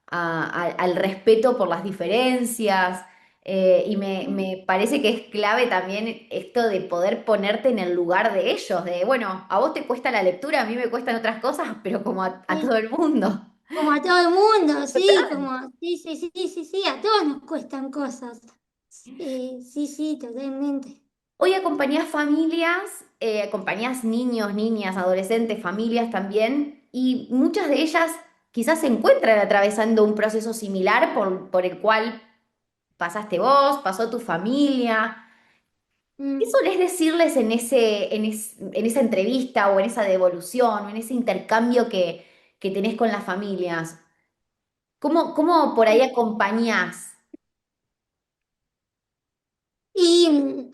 [SPEAKER 1] al respeto por las diferencias. Y me parece que es clave también esto de poder ponerte en el lugar de ellos, de, bueno, a vos te cuesta la lectura, a mí me cuestan otras cosas, pero como a todo
[SPEAKER 2] Sí,
[SPEAKER 1] el mundo.
[SPEAKER 2] como a todo el mundo, sí,
[SPEAKER 1] Total.
[SPEAKER 2] como, sí, sí, sí, sí, sí, a todos nos cuestan cosas. Sí, sí, totalmente.
[SPEAKER 1] Hoy acompañás familias, acompañás niños, niñas, adolescentes, familias también, y muchas de ellas quizás se encuentran atravesando un proceso similar por el cual pasaste vos, pasó tu familia. ¿Qué
[SPEAKER 2] Mm.
[SPEAKER 1] solés decirles en esa entrevista o en esa devolución o en ese intercambio que tenés con las familias? ¿Cómo por ahí acompañás?
[SPEAKER 2] Y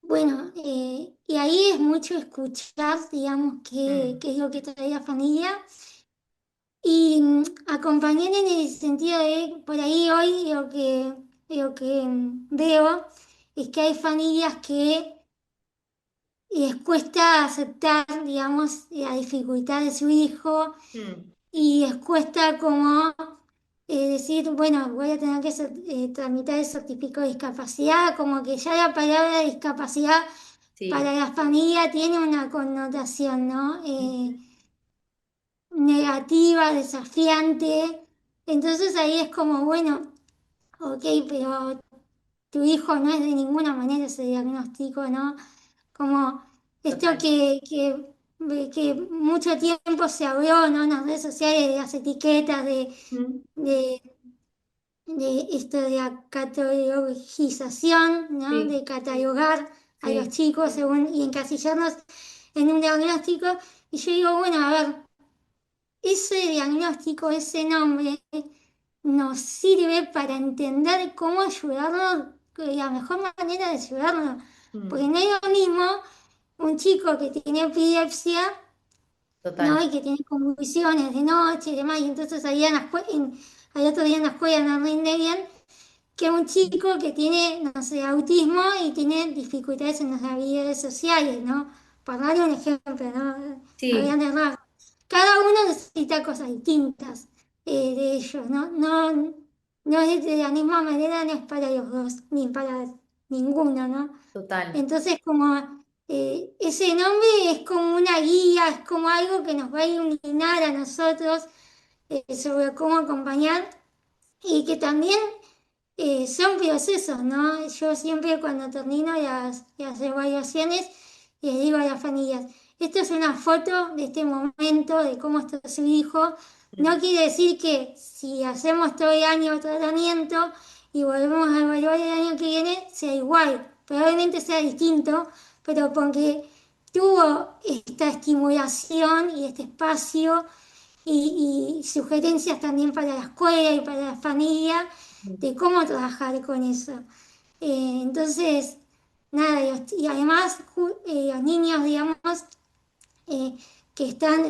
[SPEAKER 2] bueno, y ahí es mucho escuchar, digamos,
[SPEAKER 1] Mm,
[SPEAKER 2] qué es lo que trae la familia y acompañar en el sentido de, por ahí hoy lo que veo es que hay familias que les cuesta aceptar, digamos, la dificultad de su hijo
[SPEAKER 1] Mm,
[SPEAKER 2] y les cuesta como decir, bueno, voy a tener que tramitar el certificado de discapacidad, como que ya la palabra discapacidad para
[SPEAKER 1] sí.
[SPEAKER 2] la familia tiene una connotación, ¿no?
[SPEAKER 1] Ujú.
[SPEAKER 2] Negativa, desafiante. Entonces ahí es como, bueno, ok, pero tu hijo no es de ninguna manera ese diagnóstico, ¿no? Como esto
[SPEAKER 1] Total.
[SPEAKER 2] que mucho tiempo se habló, ¿no? En las redes sociales de las etiquetas,
[SPEAKER 1] Mm,
[SPEAKER 2] de, de esto de la catalogización, ¿no?
[SPEAKER 1] sí,
[SPEAKER 2] De catalogar a los
[SPEAKER 1] sí,
[SPEAKER 2] chicos según, y encasillarlos en un diagnóstico. Y yo digo, bueno, a ver, ese diagnóstico, ese nombre, nos sirve para entender cómo ayudarlo, la mejor manera de ayudarlo. Porque
[SPEAKER 1] mm,
[SPEAKER 2] no es lo mismo un chico que tiene epilepsia, ¿no?
[SPEAKER 1] total.
[SPEAKER 2] Y que tiene convulsiones de noche y demás, y entonces ahí al otro día en la escuela no rinde bien, que un chico que tiene, no sé, autismo y tiene dificultades en las habilidades sociales, ¿no? Por dar un ejemplo, ¿no? A
[SPEAKER 1] Sí,
[SPEAKER 2] grandes rasgos. Cada uno necesita cosas distintas de ellos, ¿no? No es de la misma manera, no es para los dos, ni para ninguno, ¿no?
[SPEAKER 1] total.
[SPEAKER 2] Entonces, como ese nombre es como una guía, es como algo que nos va a iluminar a nosotros sobre cómo acompañar y que también son procesos, ¿no? Yo siempre cuando termino las evaluaciones les digo a las familias, esto es una foto de este momento, de cómo está su hijo. No
[SPEAKER 1] Mm,
[SPEAKER 2] quiere decir que si hacemos todo el año tratamiento y volvemos a evaluar el año que viene, sea igual. Probablemente sea distinto, pero porque tuvo esta estimulación y este espacio y sugerencias también para la escuela y para la familia
[SPEAKER 1] mm,
[SPEAKER 2] de cómo trabajar con eso. Entonces, nada, y además los niños, digamos, eh,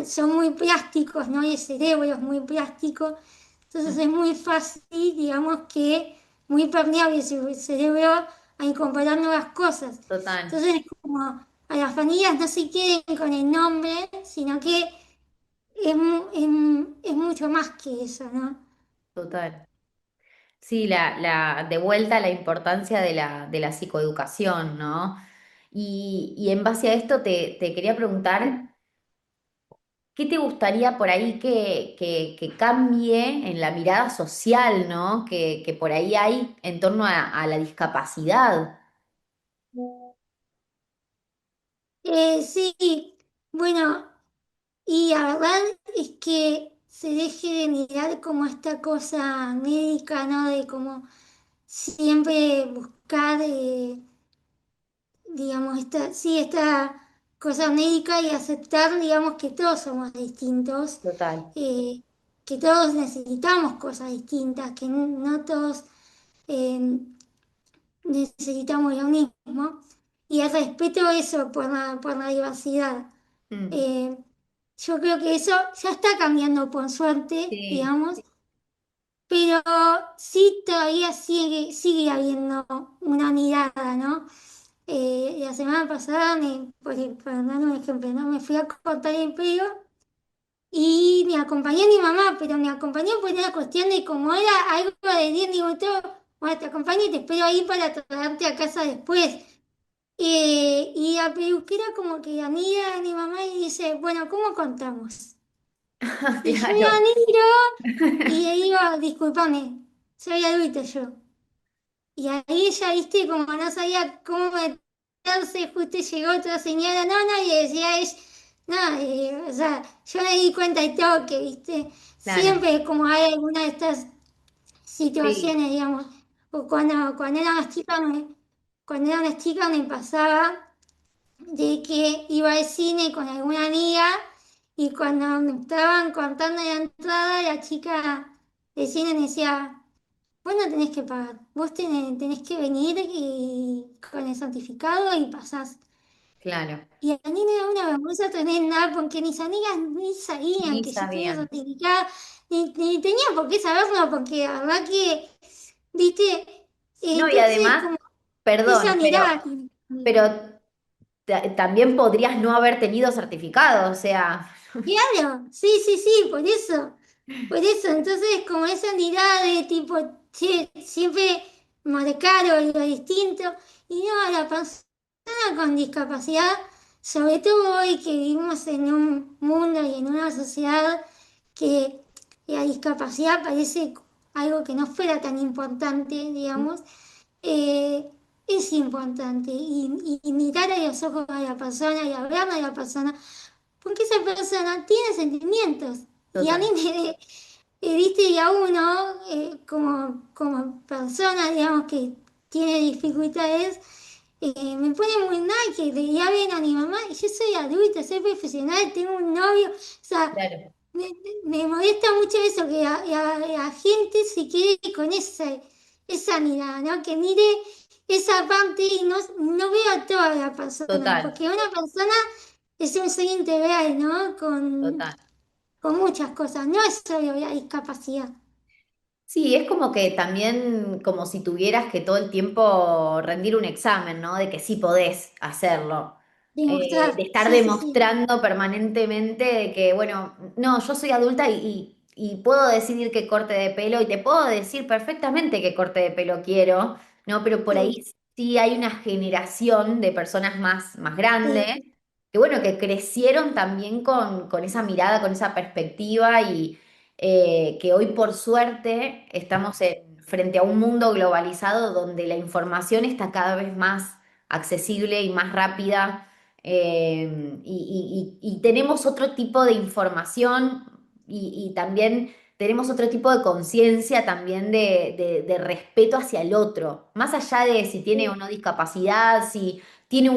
[SPEAKER 2] son muy plásticos, ¿no? Y el cerebro es muy plástico, entonces
[SPEAKER 1] mm,
[SPEAKER 2] es muy fácil, digamos que muy permeable su cerebro a incorporar nuevas cosas.
[SPEAKER 1] total,
[SPEAKER 2] Entonces, es como a las familias no se queden con el nombre, sino que es mucho más que eso, ¿no?
[SPEAKER 1] total. Sí, de vuelta la importancia de la psicoeducación, ¿no? Y en base a esto te quería preguntar, ¿qué te gustaría por ahí que cambie en la mirada social, ¿no? Que por ahí hay en torno a la discapacidad.
[SPEAKER 2] Sí, bueno, y la verdad es que se deje de mirar como esta cosa médica, ¿no? De como siempre buscar, digamos, esta cosa médica y aceptar, digamos, que todos somos distintos,
[SPEAKER 1] Total.
[SPEAKER 2] eh, que todos necesitamos cosas distintas, que no todos eh, necesitamos lo mismo. Y el respeto eso por la diversidad.
[SPEAKER 1] Mm,
[SPEAKER 2] Eh, yo creo que eso ya está cambiando por suerte,
[SPEAKER 1] sí,
[SPEAKER 2] digamos, pero sí todavía sigue habiendo una mirada, ¿no? La semana pasada, por dar un ejemplo, ¿no? Me fui a cortar el pelo y me acompañó mi mamá, pero me acompañó por una cuestión de como era algo de 10 minutos, bueno, te acompaño y te espero ahí para traerte a casa después. Y la peluquera como que la mira a mi mamá y dice, bueno, ¿cómo contamos? Y yo la
[SPEAKER 1] claro.
[SPEAKER 2] miro y le digo, discúlpame, soy adulta yo. Y ahí ella, viste, como no sabía cómo meterse, justo llegó otra señora, no, no, y decía ella, no, o sea, yo me di cuenta de toque, viste.
[SPEAKER 1] Claro,
[SPEAKER 2] Siempre como hay alguna de estas
[SPEAKER 1] sí,
[SPEAKER 2] situaciones, digamos, o cuando era más chica cuando era más chica me pasaba de que iba al cine con alguna amiga y cuando me estaban contando la entrada, la chica del cine me decía, vos no tenés que pagar, tenés que venir con el certificado y pasás.
[SPEAKER 1] claro.
[SPEAKER 2] Y a mí me da una vergüenza tremenda porque mis amigas ni sabían
[SPEAKER 1] Ni
[SPEAKER 2] que yo tenía
[SPEAKER 1] sabían.
[SPEAKER 2] certificado, ni tenía por qué saberlo, porque la verdad que, viste,
[SPEAKER 1] No, y
[SPEAKER 2] entonces
[SPEAKER 1] además,
[SPEAKER 2] como esa
[SPEAKER 1] perdón,
[SPEAKER 2] mirada.
[SPEAKER 1] pero también podrías no haber tenido certificado, o sea,
[SPEAKER 2] Claro, sí, sí, sí, por eso. Por eso, entonces, como esa unidad de tipo, che, siempre marcar lo distinto, y no, la persona con discapacidad, sobre todo hoy que vivimos en un mundo y en una sociedad que la discapacidad parece algo que no fuera tan importante, digamos, eh, es importante. Y mirar a los ojos a la persona y hablarle a la persona, porque esa persona tiene sentimientos. Y a mí
[SPEAKER 1] total,
[SPEAKER 2] viste, y a uno, como persona, digamos, que tiene dificultades, me pone muy mal que le hablen a mi mamá, y yo soy adulta, soy profesional, tengo un novio, o sea,
[SPEAKER 1] claro,
[SPEAKER 2] me molesta mucho eso, que la gente se quede con esa mirada, ¿no? Que mire esa parte y no vea a toda la persona,
[SPEAKER 1] total,
[SPEAKER 2] porque una persona es un ser integral, ¿no?
[SPEAKER 1] total.
[SPEAKER 2] Con muchas cosas, no es solo la discapacidad.
[SPEAKER 1] Sí, es como que también, como si tuvieras que todo el tiempo rendir un examen, ¿no? De que sí podés hacerlo. De
[SPEAKER 2] Demostrar,
[SPEAKER 1] estar
[SPEAKER 2] sí, sí, sí,
[SPEAKER 1] demostrando permanentemente de que, bueno, no, yo soy adulta y puedo decidir qué corte de pelo y te puedo decir perfectamente qué corte de pelo quiero, ¿no? Pero por ahí
[SPEAKER 2] sí,
[SPEAKER 1] sí hay una generación de personas más grandes
[SPEAKER 2] sí,
[SPEAKER 1] que, bueno, que crecieron también con esa mirada, con esa perspectiva y que hoy por suerte estamos frente a un mundo globalizado donde la información está cada vez más accesible y más rápida, y tenemos otro tipo de información y también tenemos otro tipo de conciencia también de respeto hacia el otro, más allá de si tiene o
[SPEAKER 2] sí,
[SPEAKER 1] no discapacidad, si tiene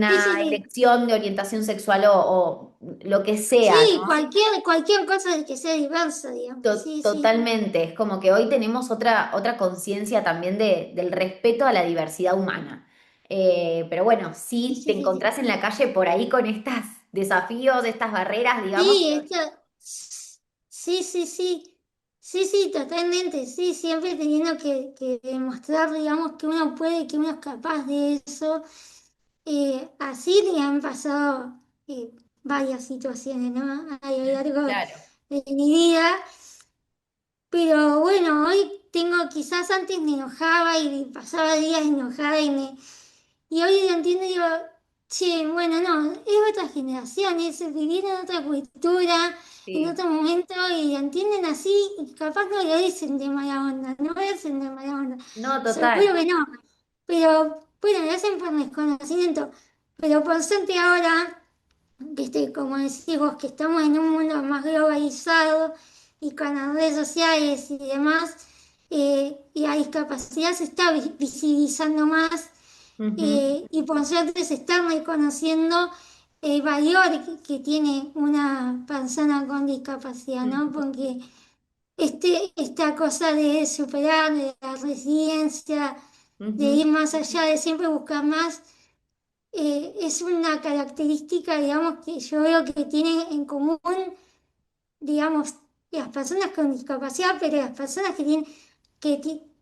[SPEAKER 2] sí,
[SPEAKER 1] una
[SPEAKER 2] sí, sí.
[SPEAKER 1] elección de orientación sexual o lo que
[SPEAKER 2] Sí,
[SPEAKER 1] sea, ¿no?
[SPEAKER 2] cualquier cosa de que sea diversa, digamos, sí, sí,
[SPEAKER 1] Totalmente, es como que hoy tenemos otra conciencia también del respeto a la diversidad humana. Pero bueno,
[SPEAKER 2] sí,
[SPEAKER 1] si te
[SPEAKER 2] sí, sí, sí.
[SPEAKER 1] encontrás en la calle por ahí con estos desafíos, estas barreras, digamos,
[SPEAKER 2] Sí, sí, sí, sí, sí, sí, totalmente, sí, siempre teniendo que demostrar, digamos, que uno puede, que uno es capaz de eso. Así le han pasado varias situaciones, ¿no? A lo largo
[SPEAKER 1] claro.
[SPEAKER 2] de mi vida, pero bueno, hoy tengo, quizás antes me enojaba y pasaba días enojada y hoy lo entiendo y digo, che, bueno, no, es otra generación, es vivir en otra cultura, en
[SPEAKER 1] Sí,
[SPEAKER 2] otro momento y lo entienden así y capaz no lo dicen de mala onda, no lo dicen de mala onda,
[SPEAKER 1] no,
[SPEAKER 2] seguro
[SPEAKER 1] total.
[SPEAKER 2] que no, pero bueno, lo hacen por desconocimiento, pero por suerte ahora viste, como decís vos, que estamos en un mundo más globalizado y con las redes sociales y demás, y la discapacidad se está visibilizando más,
[SPEAKER 1] Ujú,
[SPEAKER 2] y por suerte se está reconociendo el valor que tiene una persona con discapacidad, ¿no?
[SPEAKER 1] ujú,
[SPEAKER 2] Porque esta cosa de superar, de la resiliencia, de
[SPEAKER 1] ujú,
[SPEAKER 2] ir más allá, de siempre buscar más, es una característica, digamos, que yo veo que tienen en común, digamos, las personas con discapacidad, pero las personas que tienen,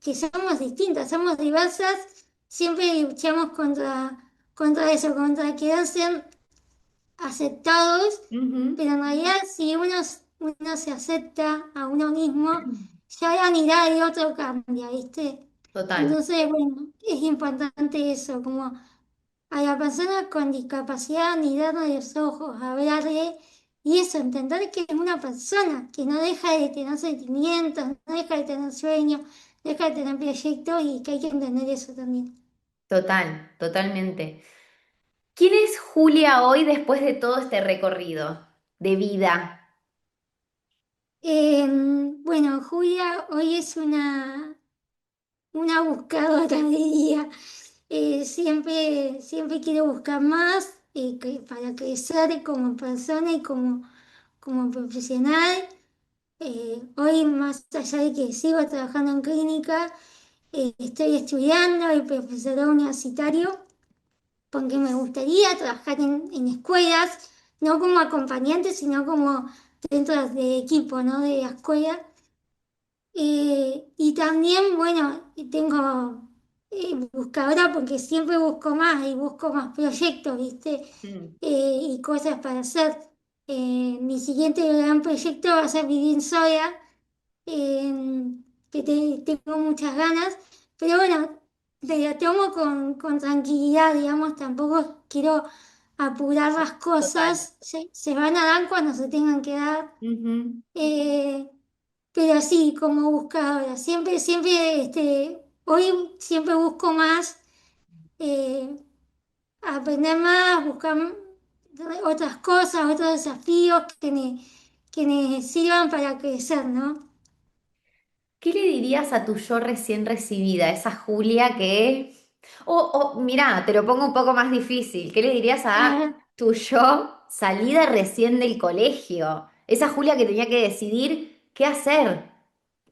[SPEAKER 2] que somos distintas, somos diversas, siempre luchamos contra eso, contra querer ser aceptados,
[SPEAKER 1] ujú.
[SPEAKER 2] pero en realidad si uno se acepta a uno mismo, ya la mirada de otro cambia, ¿viste?
[SPEAKER 1] Total,
[SPEAKER 2] Entonces, bueno, es importante eso, como a la persona con discapacidad mirarle a los ojos, hablarle y eso, entender que es una persona, que no deja de tener sentimientos, no deja de tener sueños, deja de tener proyectos y que hay que entender eso también.
[SPEAKER 1] totalmente. ¿Quién es Julia hoy después de todo este recorrido de vida?
[SPEAKER 2] Bueno, Julia hoy es una buscadora, diría. Siempre quiero buscar más para crecer como persona y como profesional. Hoy, más allá de que sigo trabajando en clínica, estoy estudiando el profesorado universitario porque me gustaría trabajar en escuelas, no como acompañante, sino como dentro de equipo, ¿no? De la escuela. Y también, bueno, tengo buscadora porque siempre busco más y busco más proyectos, ¿viste?
[SPEAKER 1] Mm,
[SPEAKER 2] Y cosas para hacer. Mi siguiente gran proyecto va a ser Vivir Sola, eh, que tengo muchas ganas, pero bueno, me lo tomo con tranquilidad, digamos, tampoco quiero apurar las
[SPEAKER 1] total.
[SPEAKER 2] cosas, se van a dar cuando se tengan que dar.
[SPEAKER 1] Ujú.
[SPEAKER 2] Eh, pero sí, como buscadora, siempre, hoy siempre busco más, eh, aprender más, buscar otras cosas, otros desafíos que me sirvan para crecer, ¿no?
[SPEAKER 1] ¿Qué le dirías a tu yo recién recibida, esa Julia que... O mirá, te lo pongo un poco más difícil. ¿Qué le dirías a
[SPEAKER 2] Ah,
[SPEAKER 1] tu yo salida recién del colegio? Esa Julia que tenía que decidir qué hacer,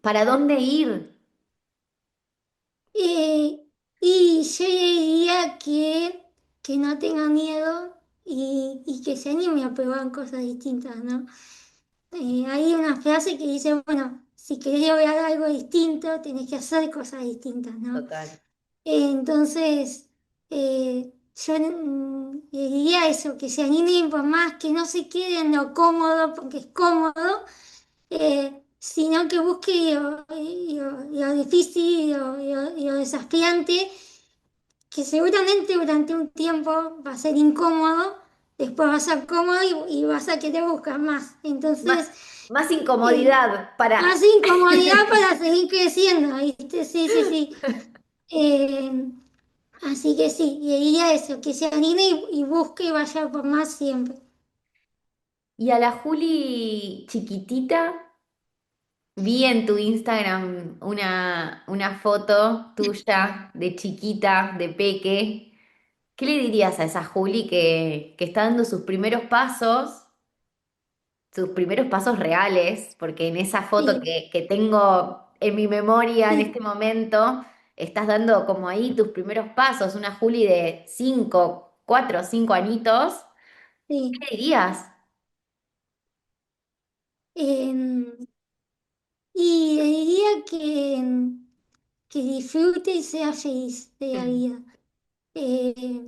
[SPEAKER 1] para dónde ir.
[SPEAKER 2] eh, y yo diría que no tenga miedo y que se anime a probar cosas distintas, ¿no? Hay una frase que dice, bueno, si querés lograr algo distinto, tenés que hacer cosas distintas, ¿no?
[SPEAKER 1] Total.
[SPEAKER 2] Entonces, yo le diría eso, que se animen por más, que no se queden en lo cómodo, porque es cómodo, sino que busque lo difícil y lo desafiante, que seguramente durante un tiempo va a ser incómodo, después va a ser cómodo y vas a querer buscar más.
[SPEAKER 1] Más,
[SPEAKER 2] Entonces,
[SPEAKER 1] más
[SPEAKER 2] eh,
[SPEAKER 1] incomodidad
[SPEAKER 2] más
[SPEAKER 1] para...
[SPEAKER 2] incomodidad para seguir creciendo, ¿viste? Sí, sí, sí. Eh, Así que sí, y diría eso, que se anime y busque y vaya por más siempre.
[SPEAKER 1] Y a la Juli chiquitita, vi en tu Instagram una foto tuya de chiquita, de peque. ¿Qué le dirías a esa Juli que está dando sus primeros pasos reales? Porque en esa foto
[SPEAKER 2] Sí,
[SPEAKER 1] que tengo en mi memoria en
[SPEAKER 2] sí,
[SPEAKER 1] este momento, estás dando como ahí tus primeros pasos, una Juli de 4 o 5 añitos. ¿Qué
[SPEAKER 2] sí.
[SPEAKER 1] le dirías?
[SPEAKER 2] Em, y le diría que disfrute y sea feliz de la
[SPEAKER 1] Mm,
[SPEAKER 2] vida. Eh,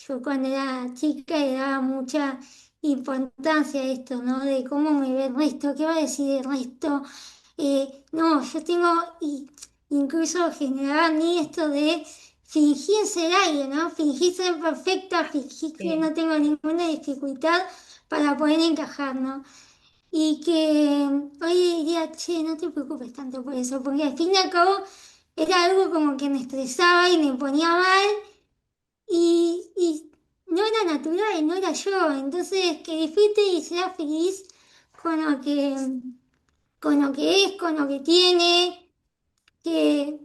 [SPEAKER 2] yo cuando era chica le daba mucha importancia a esto, ¿no? De cómo me ve el resto, qué va a decir el resto. No, yo tengo, incluso generaba en mí esto de fingir ser alguien, ¿no? Fingir ser perfecta, fingir que
[SPEAKER 1] sí.
[SPEAKER 2] no tengo ninguna dificultad para poder encajar, ¿no? Y que hoy diría, che, no te preocupes tanto por eso, porque al fin y al cabo era algo como que me estresaba y me ponía mal y no era natural, no era yo. Entonces, que disfrute y sea feliz con lo con lo que es, con lo que tiene, que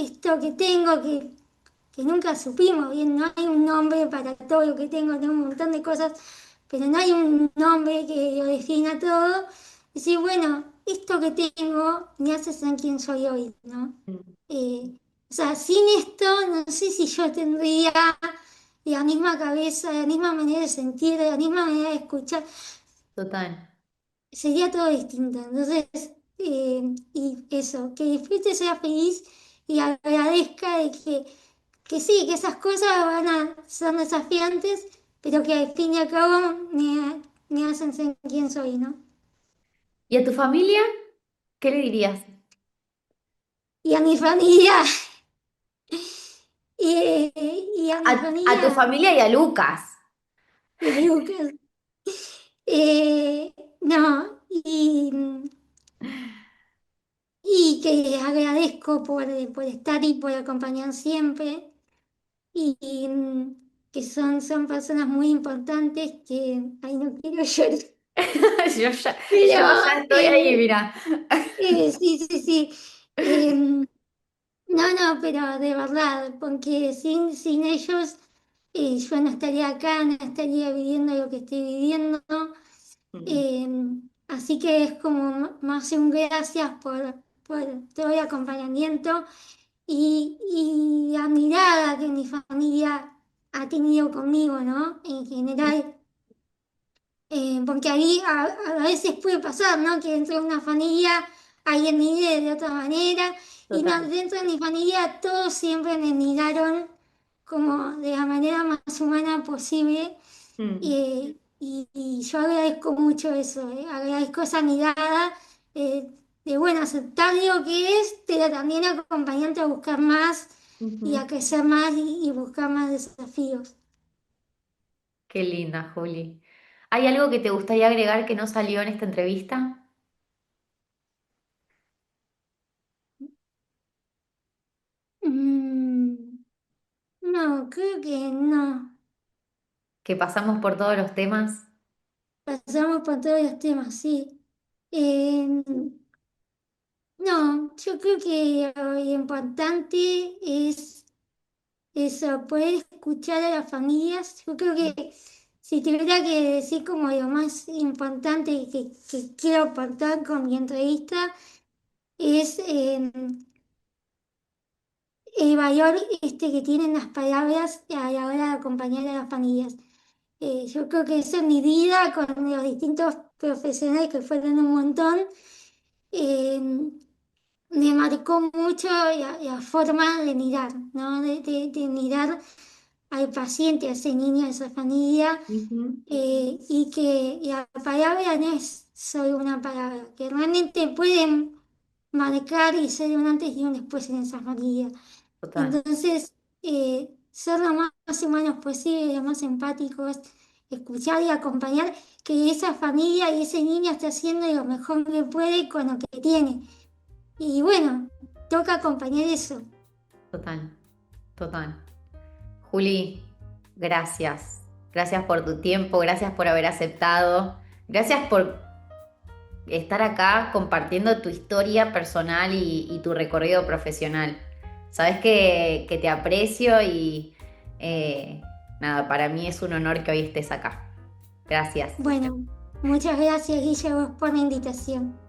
[SPEAKER 2] esto que tengo, que nunca supimos bien, no hay un nombre para todo lo que tengo, tengo un montón de cosas, pero no hay un nombre que lo defina todo. Decir, bueno, esto que tengo me hace ser quien soy hoy, ¿no?
[SPEAKER 1] Mm,
[SPEAKER 2] O sea, sin esto no sé si yo tendría la misma cabeza, la misma manera de sentir, la misma manera de escuchar,
[SPEAKER 1] total.
[SPEAKER 2] sería todo distinto. Entonces, y eso, que disfrute, sea feliz y agradezca de que sí, que esas cosas van a ser desafiantes, pero que al fin y al cabo me hacen ser quien soy, ¿no?
[SPEAKER 1] ¿Y a tu familia? ¿Qué le dirías?
[SPEAKER 2] Y a mi familia, y a mi
[SPEAKER 1] A tu
[SPEAKER 2] familia,
[SPEAKER 1] familia y a Lucas.
[SPEAKER 2] y a Lucas. No, y que les agradezco por estar y por acompañar siempre, y que son personas muy importantes que, ay, no quiero llorar,
[SPEAKER 1] Yo
[SPEAKER 2] pero
[SPEAKER 1] ya estoy ahí, mira.
[SPEAKER 2] sí, sí, sí. No, no, pero de verdad, porque sin ellos yo no estaría acá, no estaría viviendo lo que estoy viviendo.
[SPEAKER 1] Mm,
[SPEAKER 2] Eh, Así que es como más un gracias por todo el acompañamiento y la mirada que mi familia ha tenido conmigo, ¿no? En general, porque ahí a veces puede pasar, ¿no? Que dentro de una familia alguien mire de otra manera. Y no,
[SPEAKER 1] Total.
[SPEAKER 2] dentro de mi familia todos siempre me miraron como de la manera más humana posible.
[SPEAKER 1] Mm,
[SPEAKER 2] Y yo agradezco mucho eso, agradezco esa mirada eh, de, bueno, aceptar lo que es, pero también acompañarte a buscar más y a
[SPEAKER 1] ujú.
[SPEAKER 2] crecer más y buscar más desafíos.
[SPEAKER 1] Qué linda, Juli. ¿Hay algo que te gustaría agregar que no salió en esta entrevista?
[SPEAKER 2] Mm, no, creo que no.
[SPEAKER 1] ¿Que pasamos por todos los temas?
[SPEAKER 2] Pasamos por todos los temas, sí. Eh, no, yo creo que lo importante es eso, poder escuchar a las familias. Yo creo que si tuviera que decir como lo más importante que quiero aportar con mi entrevista es el valor que tienen las palabras a la hora de acompañar a las familias. Yo creo que eso en mi vida, con los distintos profesionales que fueron un montón, eh, me marcó mucho la forma de mirar, ¿no? De mirar al paciente, a ese niño, a esa familia,
[SPEAKER 1] Ujú.
[SPEAKER 2] y que la palabra no es solo una palabra, que realmente pueden marcar y ser un antes y un después en esa familia.
[SPEAKER 1] Total,
[SPEAKER 2] Entonces, ser lo más humanos posible, lo más empáticos, escuchar y acompañar que esa familia y ese niño está haciendo lo mejor que puede con lo que tiene. Y bueno, toca acompañar eso.
[SPEAKER 1] total, total. Juli, gracias. Gracias por tu tiempo, gracias por haber aceptado, gracias por estar acá compartiendo tu historia personal y tu recorrido profesional. Sabes que te aprecio y nada, para mí es un honor que hoy estés acá. Gracias.
[SPEAKER 2] Bueno, muchas gracias, Guille, vos por la invitación.